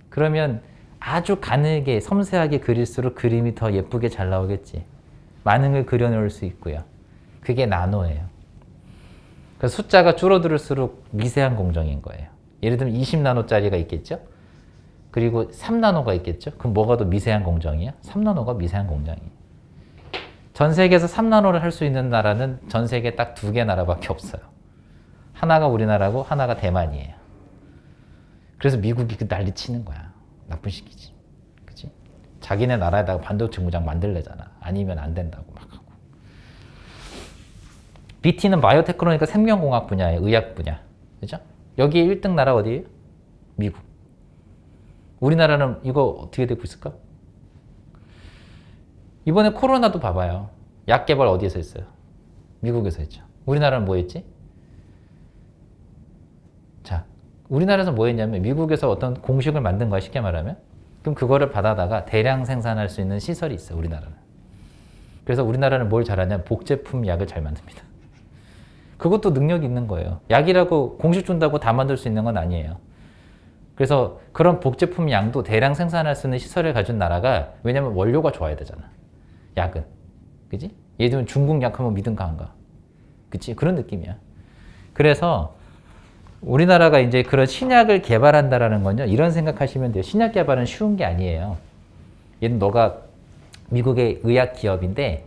그러면 아주 가늘게 섬세하게 그릴수록 그림이 더 예쁘게 잘 나오겠지. 많은 걸 그려놓을 수 있고요. 그게 나노예요. 그래서 숫자가 줄어들수록 미세한 공정인 거예요. 예를 들면 20나노짜리가 있겠죠? 그리고 3나노가 있겠죠? 그럼 뭐가 더 미세한 공정이야? 3나노가 미세한 공정이에요. 전 세계에서 3나노를 할 수 있는 나라는 전 세계 딱 2개 나라밖에 없어요. 하나가 우리나라고 하나가 대만이에요. 그래서 미국이 그 난리 치는 거야. 나쁜 시기지. 그치? 자기네 나라에다가 반도체 공장 만들래잖아. 아니면 안 된다고 막 하고. BT는 바이오테크노니까 생명공학 분야예요. 의학 분야. 그죠? 여기 1등 나라 어디예요? 미국. 우리나라는 이거 어떻게 되고 있을까? 이번에 코로나도 봐봐요. 약 개발 어디에서 했어요? 미국에서 했죠. 우리나라는 뭐 했지? 자, 우리나라에서 뭐 했냐면 미국에서 어떤 공식을 만든 거야, 쉽게 말하면. 그럼 그거를 받아다가 대량 생산할 수 있는 시설이 있어요, 우리나라는. 그래서 우리나라는 뭘 잘하냐면 복제품 약을 잘 만듭니다. 그것도 능력이 있는 거예요. 약이라고 공식 준다고 다 만들 수 있는 건 아니에요. 그래서 그런 복제품 양도 대량 생산할 수 있는 시설을 가진 나라가, 왜냐면 원료가 좋아야 되잖아. 약은. 그지? 예를 들면 중국 약하면 믿음가 안가. 그치? 그런 느낌이야. 그래서 우리나라가 이제 그런 신약을 개발한다라는 건요, 이런 생각하시면 돼요. 신약 개발은 쉬운 게 아니에요. 얘는 너가 미국의 의학 기업인데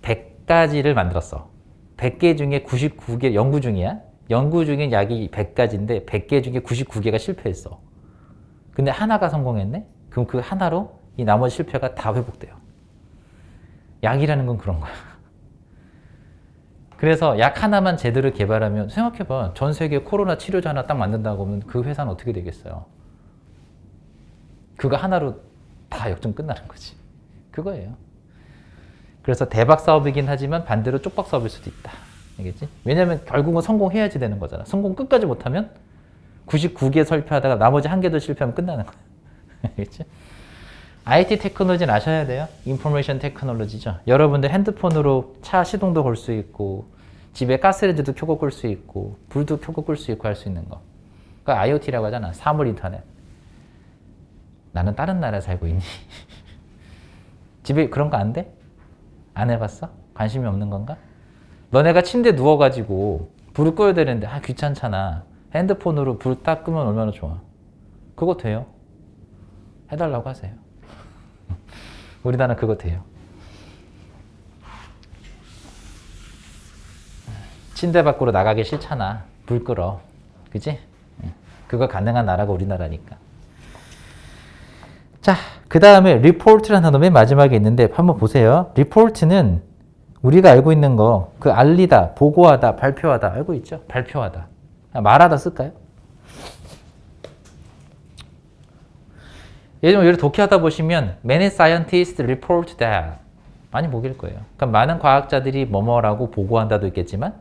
100가지를 만들었어. 100개 중에 99개 연구 중이야. 연구 중인 약이 100가지인데 100개 중에 99개가 실패했어. 근데 하나가 성공했네? 그럼 그 하나로 이 나머지 실패가 다 회복돼요. 약이라는 건 그런 거야. 그래서 약 하나만 제대로 개발하면, 생각해봐. 전 세계 코로나 치료제 하나 딱 만든다고 하면 그 회사는 어떻게 되겠어요? 그거 하나로 다 역전 끝나는 거지. 그거예요. 그래서 대박 사업이긴 하지만 반대로 쪽박 사업일 수도 있다. 알겠지? 왜냐면 결국은 성공해야지 되는 거잖아. 성공 끝까지 못하면 99개 설패하다가 나머지 한 개도 실패하면 끝나는 거야. 알겠지? IT 테크놀로지는 아셔야 돼요. 인포메이션 테크놀로지죠. 여러분들 핸드폰으로 차 시동도 걸 수 있고, 집에 가스레인지도 켜고 끌 수 있고, 불도 켜고 끌 수 있고 할 수 있는 거. 그러니까 IoT라고 하잖아. 사물 인터넷. 나는 다른 나라에 살고 있니? 집에 그런 거 안 돼? 안 해봤어? 관심이 없는 건가? 너네가 침대에 누워가지고 불을 꺼야 되는데 귀찮잖아. 핸드폰으로 불 딱 끄면 얼마나 좋아. 그거 돼요. 해달라고 하세요. 우리나라는 그거 돼요. 침대 밖으로 나가기 싫잖아. 불 끌어. 그치? 그거 가능한 나라가 우리나라니까. 자, 그 다음에 리포트라는 단어 맨 마지막에 있는데 한번 보세요. 리포트는 우리가 알고 있는 거, 그 알리다, 보고하다, 발표하다 알고 있죠? 발표하다. 말하다 쓸까요? 예를 들면 독해하다 보시면 Many scientists report that 많이 보길 거예요. 그러니까 많은 과학자들이 뭐뭐라고 보고한다도 있겠지만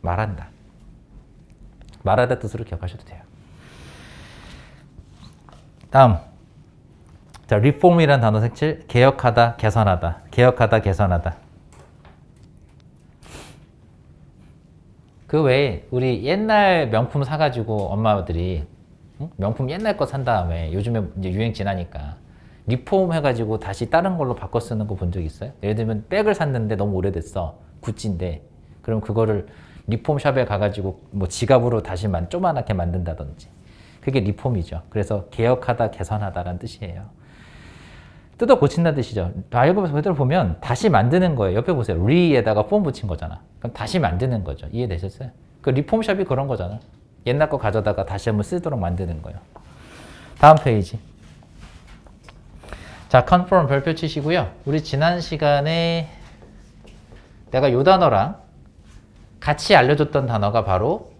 말한다. 말하다 뜻으로 기억하셔도 돼요. 다음, 자, reform이라는 단어 색칠, 개혁하다, 개선하다, 개혁하다, 개선하다. 그 외에 우리 옛날 명품 사가지고 엄마들이 명품 옛날 거 산 다음에 요즘에 이제 유행 지나니까 리폼 해가지고 다시 다른 걸로 바꿔 쓰는 거 본 적 있어요? 예를 들면 백을 샀는데 너무 오래됐어. 구찌인데. 그럼 그거를 리폼 샵에 가가지고 뭐 지갑으로 다시 조그맣게 만든다든지. 그게 리폼이죠. 그래서 개혁하다, 개선하다라는 뜻이에요. 뜯어 고친다는 뜻이죠. 바이블에서 그대로 보면 다시 만드는 거예요. 옆에 보세요. 리에다가 폼 붙인 거잖아. 그럼 다시 만드는 거죠. 이해되셨어요? 그 리폼샵이 그런 거잖아. 옛날 거 가져다가 다시 한번 쓰도록 만드는 거예요. 다음 페이지. 자, confirm 별표 치시고요. 우리 지난 시간에 내가 요 단어랑 같이 알려줬던 단어가 바로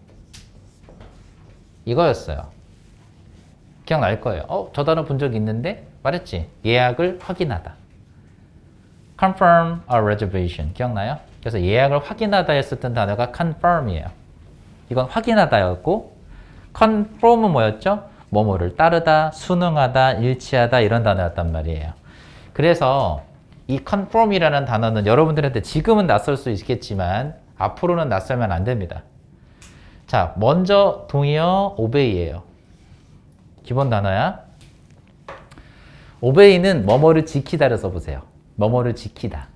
이거였어요. 기억날 거예요. 저 단어 본 적 있는데 말했지. 예약을 확인하다. confirm a reservation. 기억나요? 그래서 예약을 확인하다 했었던 단어가 confirm이에요. 이건 확인하다였고, conform은 뭐였죠? 뭐뭐를 따르다, 순응하다, 일치하다 이런 단어였단 말이에요. 그래서 이 conform이라는 단어는 여러분들한테 지금은 낯설 수 있겠지만 앞으로는 낯설면 안 됩니다. 자, 먼저 동의어 obey예요. 기본 단어야. obey는 뭐뭐를 지키다를 써보세요. 뭐뭐를 지키다.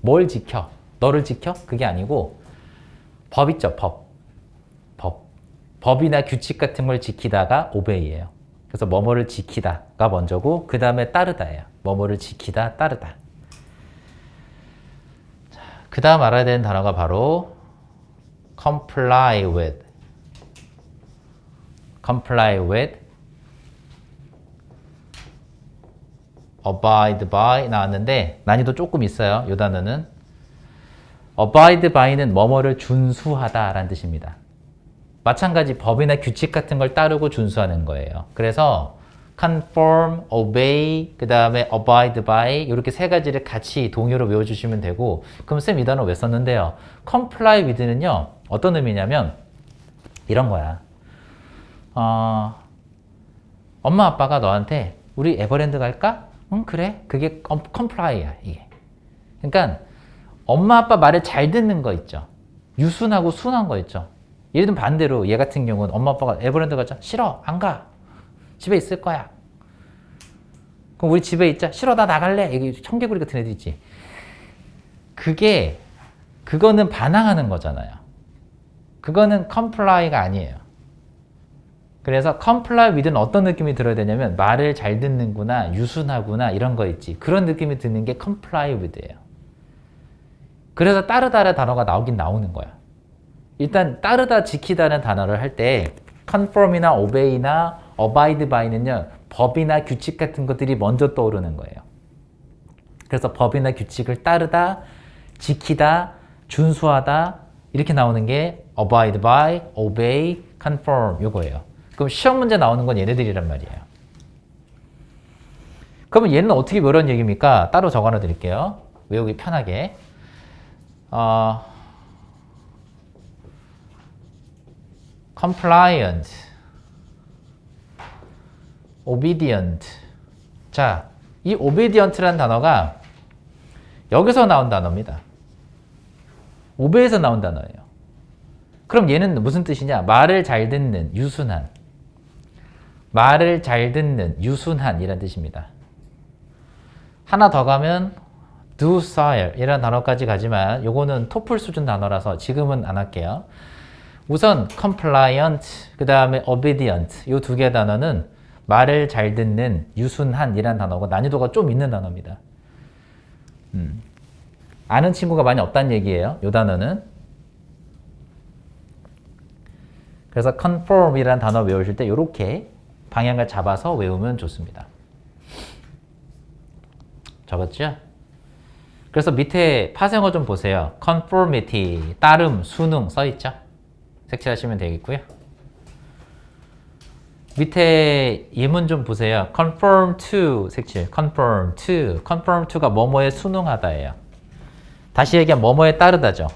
뭘 지켜? 너를 지켜? 그게 아니고 법 있죠, 법. 법이나 규칙 같은 걸 지키다가 obey예요. 그래서 뭐뭐를 지키다가 먼저고 그 다음에 따르다예요. 뭐뭐를 지키다, 따르다. 그 다음 알아야 되는 단어가 바로 comply with. comply with, abide by 나왔는데 난이도 조금 있어요. 이 단어는 abide by는 뭐뭐를 준수하다라는 뜻입니다. 마찬가지 법이나 규칙 같은 걸 따르고 준수하는 거예요. 그래서 conform, obey, 그 다음에 abide by 이렇게 세 가지를 같이 동요로 외워주시면 되고, 그럼 쌤 이 단어 왜 썼는데요? comply with는요 어떤 의미냐면 이런 거야. 엄마 아빠가 너한테 우리 에버랜드 갈까? 응, 그래. 그게 컴플라이야, 이게. 그러니까 엄마 아빠 말을 잘 듣는 거 있죠. 유순하고 순한 거 있죠. 예를 들면 반대로 얘 같은 경우는 엄마 아빠가 에버랜드 가자. 싫어. 안 가. 집에 있을 거야. 그럼 우리 집에 있자. 싫어. 나 나갈래. 이게 청개구리 같은 애들 있지. 그거는 반항하는 거잖아요. 그거는 컴플라이가 아니에요. 그래서 comply with는 어떤 느낌이 들어야 되냐면 말을 잘 듣는구나, 유순하구나 이런 거 있지. 그런 느낌이 드는 게 comply with예요. 그래서 따르다의 단어가 나오긴 나오는 거야. 일단 따르다, 지키다는 단어를 할 때 conform이나 obey나 abide by는요. 법이나 규칙 같은 것들이 먼저 떠오르는 거예요. 그래서 법이나 규칙을 따르다, 지키다, 준수하다 이렇게 나오는 게 abide by, obey, conform 요거예요. 그럼 시험 문제 나오는 건 얘네들이란 말이에요. 그러면 얘는 어떻게 외우라는 얘기입니까? 따로 적어놔 드릴게요. 외우기 편하게. compliant, obedient. 자, 이 obedient라는 단어가 여기서 나온 단어입니다. obey에서 나온 단어예요. 그럼 얘는 무슨 뜻이냐? 말을 잘 듣는, 유순한. 말을 잘 듣는, 유순한 이란 뜻입니다. 하나 더 가면 docile 이라는 단어까지 가지만 요거는 토플 수준 단어라서 지금은 안 할게요. 우선 compliant, 그 다음에 obedient 요 두 개 단어는 말을 잘 듣는, 유순한 이란 단어고 난이도가 좀 있는 단어입니다. 아는 친구가 많이 없다는 얘기예요. 요 단어는. 그래서 conform이라는 단어 외우실 때 이렇게 방향을 잡아서 외우면 좋습니다. 적었죠? 그래서 밑에 파생어 좀 보세요. conformity, 따름, 순응 써있죠? 색칠하시면 되겠고요. 밑에 예문 좀 보세요. conform to, 색칠. conform to. conform to가 뭐뭐에 순응하다예요. 다시 얘기하면 뭐뭐에 따르다죠.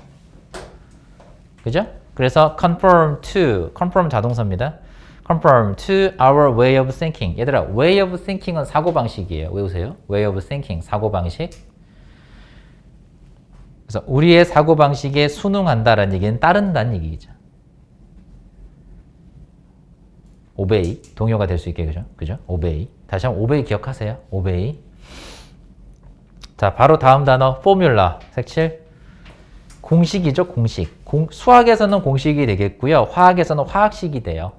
그죠? 그래서 conform to, conform 자동사입니다. conform to our way of thinking. 얘들아, way of thinking은 사고방식이에요. 외우세요. way of thinking, 사고방식. 그래서 우리의 사고방식에 순응한다라는 얘기는 따른다는 얘기죠. obey, 동요가 될 수 있게, 그죠? obey. 다시 한번 obey 기억하세요. obey. 자, 바로 다음 단어, formula. 색칠. 공식이죠, 공식. 수학에서는 공식이 되겠고요. 화학에서는 화학식이 돼요.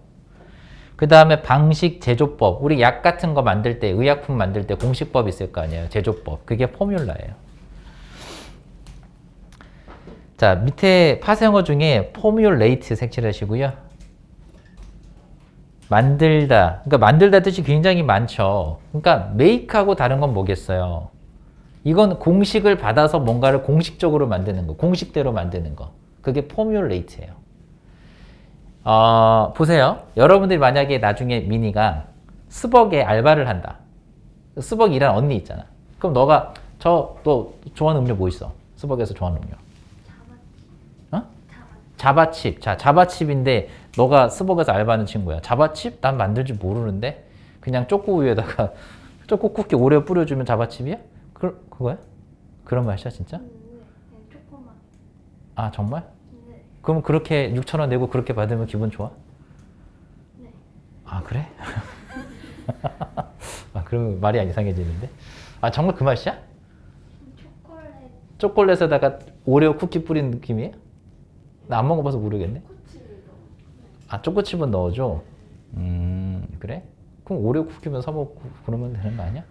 그 다음에 방식, 제조법. 우리 약 같은 거 만들 때, 의약품 만들 때 공식법 있을 거 아니에요. 제조법. 그게 포뮬라예요. 자, 밑에 파생어 중에 formulate 색칠하시고요. 만들다. 그러니까 만들다 뜻이 굉장히 많죠. 그러니까 make하고 다른 건 뭐겠어요? 이건 공식을 받아서 뭔가를 공식적으로 만드는 거, 공식대로 만드는 거. 그게 formulate예요. 보세요. 여러분들이 만약에 나중에 미니가 스벅에 알바를 한다. 스벅 일하는 언니 있잖아. 그럼 너가 너 좋아하는 음료 뭐 있어? 스벅에서 좋아하는 음료. 자바칩. 자, 자바칩인데 너가 스벅에서 알바하는 친구야. 자바칩? 난 만들지 모르는데 그냥 초코 우유에다가 초코 쿠키 오레오 뿌려주면 자바칩이야? 그거야? 그런 맛이야 진짜? 네, 조금만. 아 정말? 네. 그럼 그렇게 6,000원 내고 그렇게 받으면 기분 좋아? 네. 아 그래? 아 그러면 말이 이상해지는데? 아 정말 그 맛이야? 초콜릿. 초콜릿에다가 오레오 쿠키 뿌린 느낌이에요? 나 안 먹어봐서 모르겠네. 아 초코칩은 넣어줘? 그래? 그럼 오레오 쿠키만 사먹고 그러면 되는 거 아니야?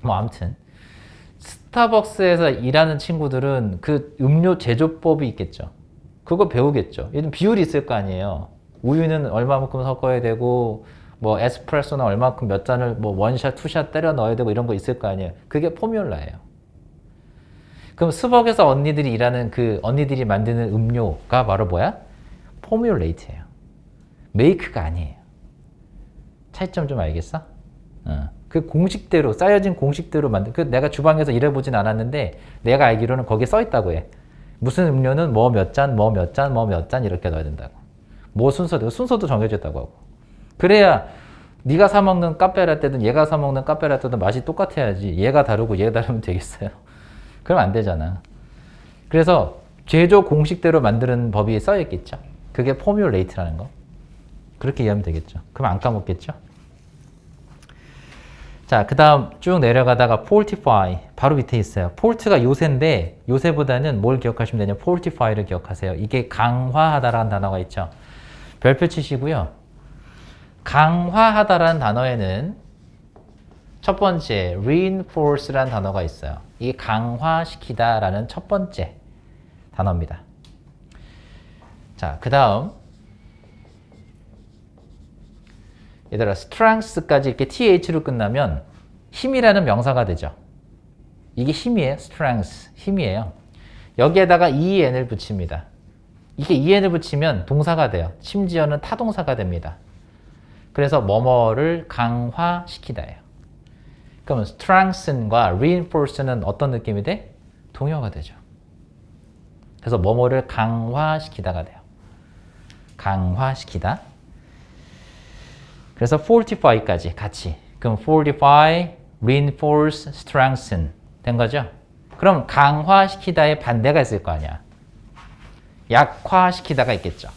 뭐 아무튼 스타벅스에서 일하는 친구들은 그 음료 제조법이 있겠죠. 그거 배우겠죠. 예를 들면 비율이 있을 거 아니에요. 우유는 얼마만큼 섞어야 되고 뭐 에스프레소는 얼마만큼 몇 잔을 뭐 원샷, 투샷 때려 넣어야 되고 이런 거 있을 거 아니에요. 그게 포뮬라예요. 그럼 스벅에서 언니들이 일하는 그 언니들이 만드는 음료가 바로 뭐야? 포뮬레이트예요. 메이크가 아니에요. 차이점 좀 알겠어? 그 공식대로 쌓여진 공식대로 만든. 그 내가 주방에서 일해보진 않았는데 내가 알기로는 거기에 써 있다고 해. 무슨 음료는 뭐 몇 잔, 뭐 몇 잔, 뭐 몇 잔 이렇게 넣어야 된다고. 뭐 순서도 정해져 있다고 하고. 그래야 네가 사 먹는 카페라떼든 얘가 사 먹는 카페라떼든 맛이 똑같아야지. 얘가 다르고 얘가 다르면 되겠어요. 그럼 안 되잖아. 그래서 제조 공식대로 만드는 법이 써 있겠죠. 그게 포뮬레이트라는 거. 그렇게 이해하면 되겠죠. 그럼 안 까먹겠죠. 자, 그 다음 쭉 내려가다가 fortify 바로 밑에 있어요. fort가 요새인데 요새보다는 뭘 기억하시면 되냐? fortify를 기억하세요. 이게 강화하다라는 단어가 있죠. 별표 치시고요. 강화하다라는 단어에는 첫 번째 reinforce라는 단어가 있어요. 이게 강화시키다라는 첫 번째 단어입니다. 자, 그 다음 얘들아 strength까지 이렇게 th로 끝나면 힘이라는 명사가 되죠. 이게 힘이에요. strength, 힘이에요. 여기에다가 en을 붙입니다. 이게 en을 붙이면 동사가 돼요. 심지어는 타동사가 됩니다. 그래서 뭐뭐를 강화시키다예요. 그러면 strengthen과 reinforce는 어떤 느낌이 돼? 동요가 되죠. 그래서 뭐뭐를 강화시키다가 돼요. 강화시키다. 그래서 fortify까지 같이. 그럼 fortify, reinforce, strengthen 된 거죠? 그럼 강화시키다의 반대가 있을 거 아니야. 약화시키다가 있겠죠.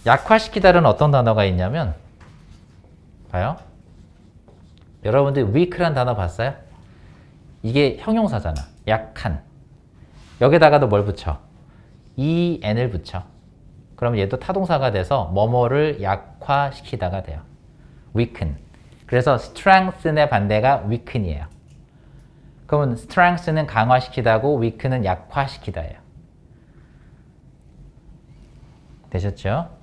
약화시키다는 어떤 단어가 있냐면 봐요. 여러분들 weak란 단어 봤어요? 이게 형용사잖아. 약한. 여기다가도 뭘 붙여? en을 붙여. 그럼 얘도 타동사가 돼서 뭐뭐를 약화시키다가 돼요. weaken. 그래서 strengthen의 반대가 weaken이에요. 그러면 strengthen은 강화시키다고 weaken은 약화시키다예요. 되셨죠?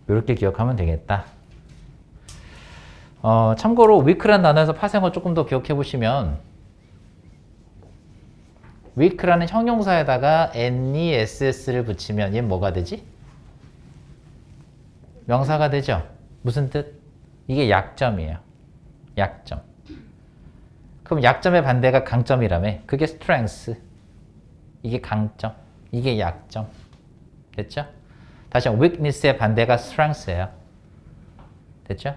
이렇게 기억하면 되겠다. 참고로 weak란 단어에서 파생어 조금 더 기억해 보시면 weak라는 형용사에다가 ness를 붙이면 얘는 뭐가 되지? 명사가 되죠? 무슨 뜻? 이게 약점이에요. 약점. 그럼 약점의 반대가 강점이라며. 그게 strength. 이게 강점. 이게 약점. 됐죠? 다시 한번 weakness의 반대가 strength예요. 됐죠?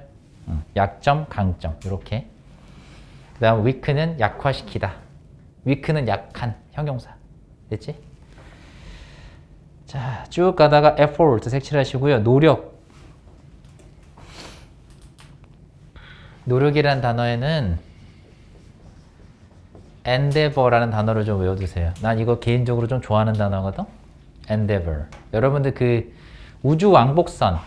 약점, 강점 이렇게. 그 다음 weak는 약화시키다. weak는 약한 형용사. 됐지? 자, 쭉 가다가 effort 색칠하시고요. 노력. 노력이라는 단어에는 endeavor라는 단어를 좀 외워두세요. 난 이거 개인적으로 좀 좋아하는 단어거든. endeavor. 여러분들 그 우주 왕복선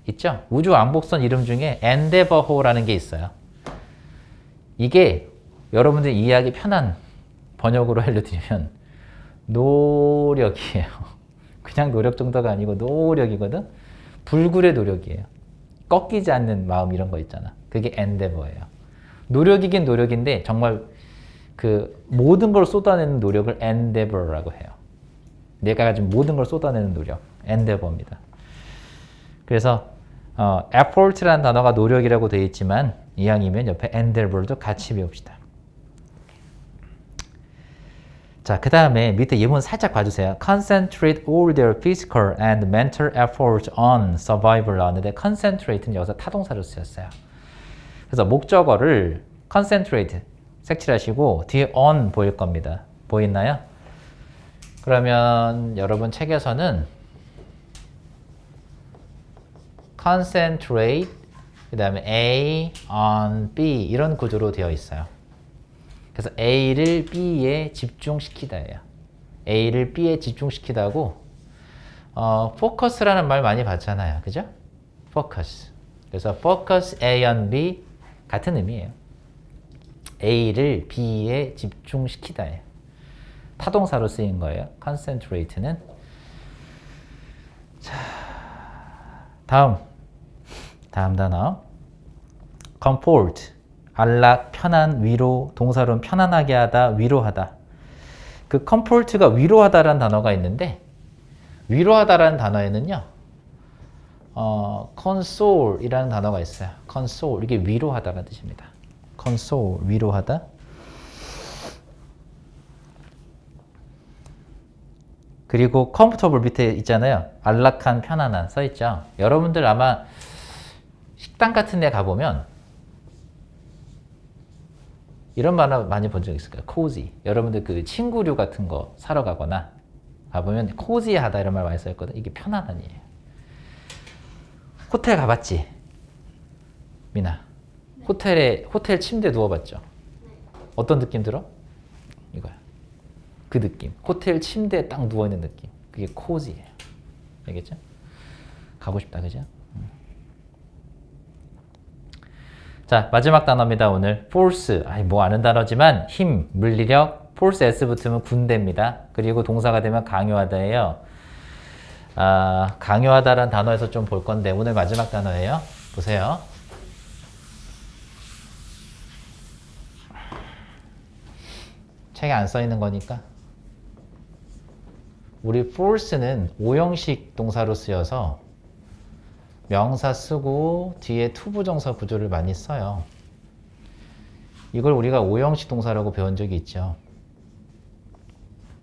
있죠? 우주 왕복선 이름 중에 endeavor라는 게 있어요. 이게 여러분들 이해하기 편한 번역으로 알려드리면 노력이에요. 그냥 노력 정도가 아니고 노력이거든. 불굴의 노력이에요. 꺾이지 않는 마음 이런 거 있잖아. 그게 endeavor예요. 노력이긴 노력인데 정말 그 모든 걸 쏟아내는 노력을 endeavor라고 해요. 내가 가진 모든 걸 쏟아내는 노력, endeavor입니다. 그래서 effort라는 단어가 노력이라고 되어 있지만 이왕이면 옆에 endeavor도 같이 배웁시다. 자, 그 다음에 밑에 예문 살짝 봐주세요. Concentrate all their physical and mental effort on survival 나왔는데 concentrate는 여기서 타동사로 쓰였어요. 그래서 목적어를 concentrate 색칠하시고 뒤에 on 보일 겁니다. 보이나요? 그러면 여러분 책에서는 concentrate 그 다음에 A on B 이런 구조로 되어 있어요. 그래서 A를 B에 집중시키다예요. A를 B에 집중시키다고 focus라는 말 많이 봤잖아요. 그죠? focus. 그래서 focus A on B 같은 의미예요. A를 B에 집중시키다예요. 타동사로 쓰인 거예요. concentrate는. 자, 다음 단어. comfort. 안락, 편안, 위로, 동사로는 편안하게 하다, 위로하다. 그 comfort가 위로하다라는 단어가 있는데 위로하다라는 단어에는요. console이라는 단어가 있어요. console 이게 위로하다라는 뜻입니다. console 위로하다. 그리고 comfortable 밑에 있잖아요. 안락한, 편안한 써 있죠. 여러분들 아마 식당 같은 데 가보면 이런 만화 많이 본 적 있을 거예요. 코지. 여러분들 그 친구류 같은 거 사러 가거나 가보면 코지하다 이런 말 많이 써있거든. 이게 편안한 이에요. 호텔 가봤지? 미나. 호텔 침대 누워봤죠? 어떤 느낌 들어? 이거야. 그 느낌. 호텔 침대에 딱 누워있는 느낌. 그게 코지예요. 알겠죠? 가고 싶다, 그죠? 자, 마지막 단어입니다, 오늘. force. 뭐 아는 단어지만 힘, 물리력, force s 붙으면 군대입니다. 그리고 동사가 되면 강요하다예요. 강요하다라는 단어에서 좀 볼 건데 오늘 마지막 단어예요. 보세요. 책에 안 써 있는 거니까. 우리 force는 오형식 동사로 쓰여서 명사 쓰고 뒤에 투부정사 구조를 많이 써요. 이걸 우리가 오형식 동사라고 배운 적이 있죠.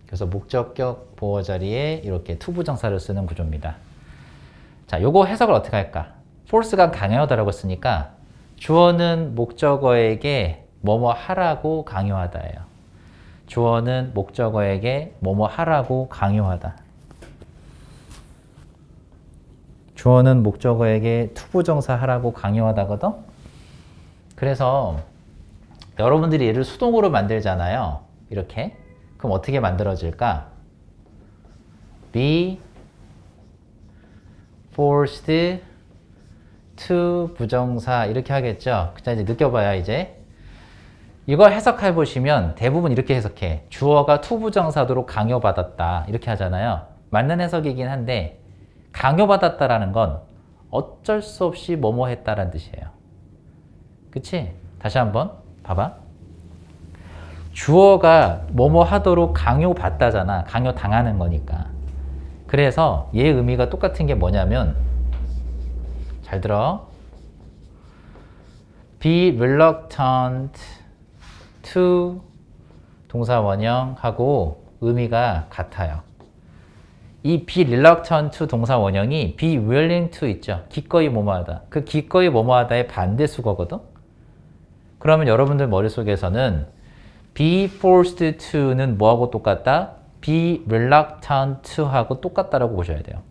그래서 목적격 보어 자리에 이렇게 투부정사를 쓰는 구조입니다. 자, 요거 해석을 어떻게 할까? force가 강요하다라고 했으니까 주어는 목적어에게 뭐뭐 하라고 강요하다예요. 주어는 목적어에게 뭐뭐 하라고 강요하다. 주어는 목적어에게 투부정사 하라고 강요하다거든? 그래서 여러분들이 얘를 수동으로 만들잖아요. 이렇게. 그럼 어떻게 만들어질까? Be forced to 부정사 이렇게 하겠죠. 자, 이제 느껴봐야 이제. 이걸 해석해 보시면 대부분 이렇게 해석해. 주어가 투부정사도록 강요받았다. 이렇게 하잖아요. 맞는 해석이긴 한데 강요받았다라는 건 어쩔 수 없이 뭐뭐 했다라는 뜻이에요. 그치? 다시 한번 봐봐. 주어가 뭐뭐 하도록 강요받다잖아. 강요당하는 거니까. 그래서 얘 의미가 똑같은 게 뭐냐면 잘 들어. Be reluctant to 동사 원형하고 의미가 같아요. 이 be reluctant to 동사 원형이 be willing to 있죠. 기꺼이 뭐뭐하다. 그 기꺼이 뭐뭐하다의 반대 수거거든. 그러면 여러분들 머릿속에서는 be forced to는 뭐하고 똑같다? be reluctant to 하고 똑같다라고 보셔야 돼요.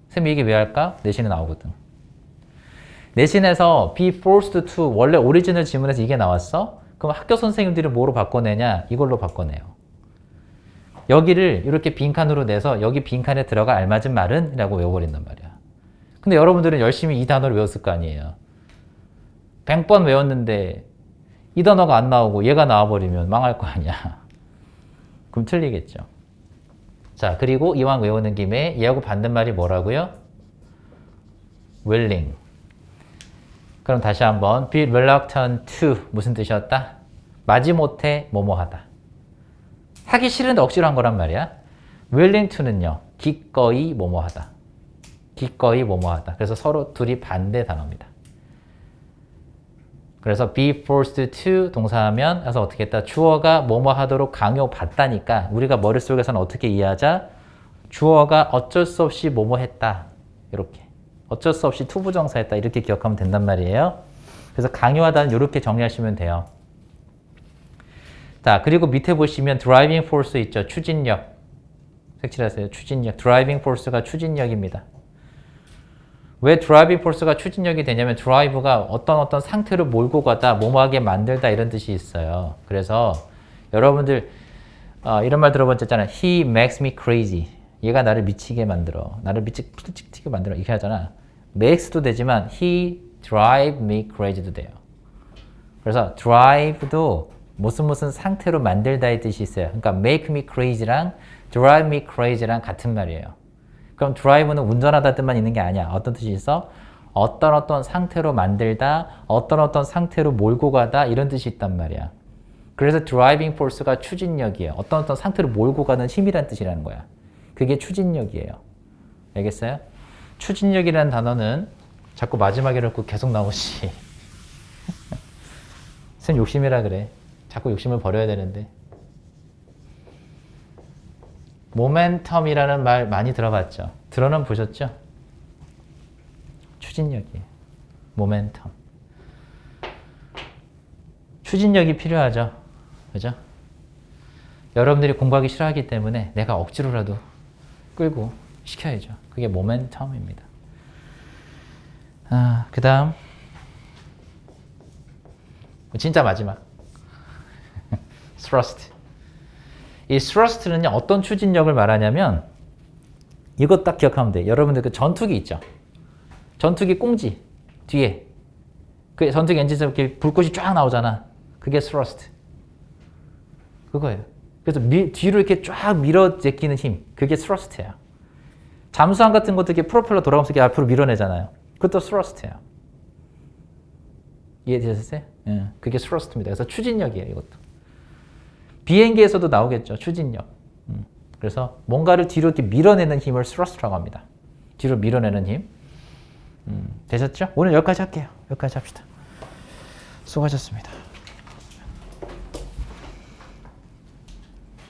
선생님 이게 왜 할까? 내신에 나오거든. 내신에서 be forced to 원래 오리지널 지문에서 이게 나왔어? 그럼 학교 선생님들이 뭐로 바꿔내냐? 이걸로 바꿔내요. 여기를 이렇게 빈칸으로 내서 여기 빈칸에 들어가 알맞은 말은? 라고 외워버린단 말이야. 근데 여러분들은 열심히 이 단어를 외웠을 거 아니에요. 100번 외웠는데 이 단어가 안 나오고 얘가 나와버리면 망할 거 아니야. 그럼 틀리겠죠. 자, 그리고 이왕 외우는 김에 얘하고 반대말이 뭐라고요? willing. 그럼 다시 한번 be reluctant to 무슨 뜻이었다? 마지못해 뭐뭐하다. 하기 싫은데 억지로 한 거란 말이야. willing to는요. 기꺼이 뭐뭐하다. 기꺼이 뭐뭐하다. 그래서 서로 둘이 반대 단어입니다. 그래서 be forced to 동사하면 그래서 어떻게 했다? 주어가 뭐뭐 하도록 강요받다니까 우리가 머릿속에서는 어떻게 이해하자? 주어가 어쩔 수 없이 뭐뭐 했다. 이렇게. 어쩔 수 없이 투부정사 했다. 이렇게 기억하면 된단 말이에요. 그래서 강요하다는 이렇게 정리하시면 돼요. 자, 그리고 밑에 보시면 driving force 있죠. 추진력. 색칠하세요. 추진력. driving force가 추진력입니다. 왜 driving force가 추진력이 되냐면 drive가 어떤 상태로 몰고 가다, 뭐뭐하게 만들다 이런 뜻이 있어요. 그래서 여러분들 이런 말 들어본 적 있잖아요. He makes me crazy. 얘가 나를 미치게 만들어. 나를 미치게 만들어. 이렇게 하잖아. makes도 되지만 he drive me crazy도 돼요. 그래서 drive도 무슨 상태로 만들다의 뜻이 있어요. 그러니까 make me crazy랑 drive me crazy랑 같은 말이에요. 그럼 drive는 운전하다 뜻만 있는 게 아니야. 어떤 뜻이 있어? 어떤 상태로 만들다, 어떤 상태로 몰고 가다 이런 뜻이 있단 말이야. 그래서 driving force가 추진력이에요. 어떤 상태로 몰고 가는 힘이란 뜻이라는 거야. 그게 추진력이에요. 알겠어요? 추진력이라는 단어는 자꾸 마지막에 놓고 계속 나오지. 선생님 욕심이라 그래. 자꾸 욕심을 버려야 되는데. 모멘텀이라는 말 많이 들어봤죠? 들어는 보셨죠? 추진력이에요. 모멘텀. 추진력이 필요하죠. 그죠? 여러분들이 공부하기 싫어하기 때문에 내가 억지로라도 끌고 시켜야죠. 그게 모멘텀입니다. 그 다음 진짜 마지막 thrust. 이 thrust는요 어떤 추진력을 말하냐면 이것 딱 기억하면 돼. 여러분들 그 전투기 있죠. 전투기 꽁지 뒤에 그 전투기 엔진에서 이렇게 불꽃이 쫙 나오잖아. 그게 thrust. 그거예요. 그래서 뒤로 이렇게 쫙 밀어 제끼는 힘. 그게 thrust예요. 잠수함 같은 것도 이렇게 프로펠러 돌아가면서 이렇게 앞으로 밀어내잖아요. 그것도 thrust예요. 이해되셨어요? 예, 그게 thrust입니다. 그래서 추진력이에요. 이것도. 비행기에서도 나오겠죠. 추진력. 그래서 뭔가를 뒤로 이렇게 밀어내는 힘을 thrust라고 합니다. 뒤로 밀어내는 힘. 되셨죠? 오늘 여기까지 할게요. 여기까지 합시다. 수고하셨습니다.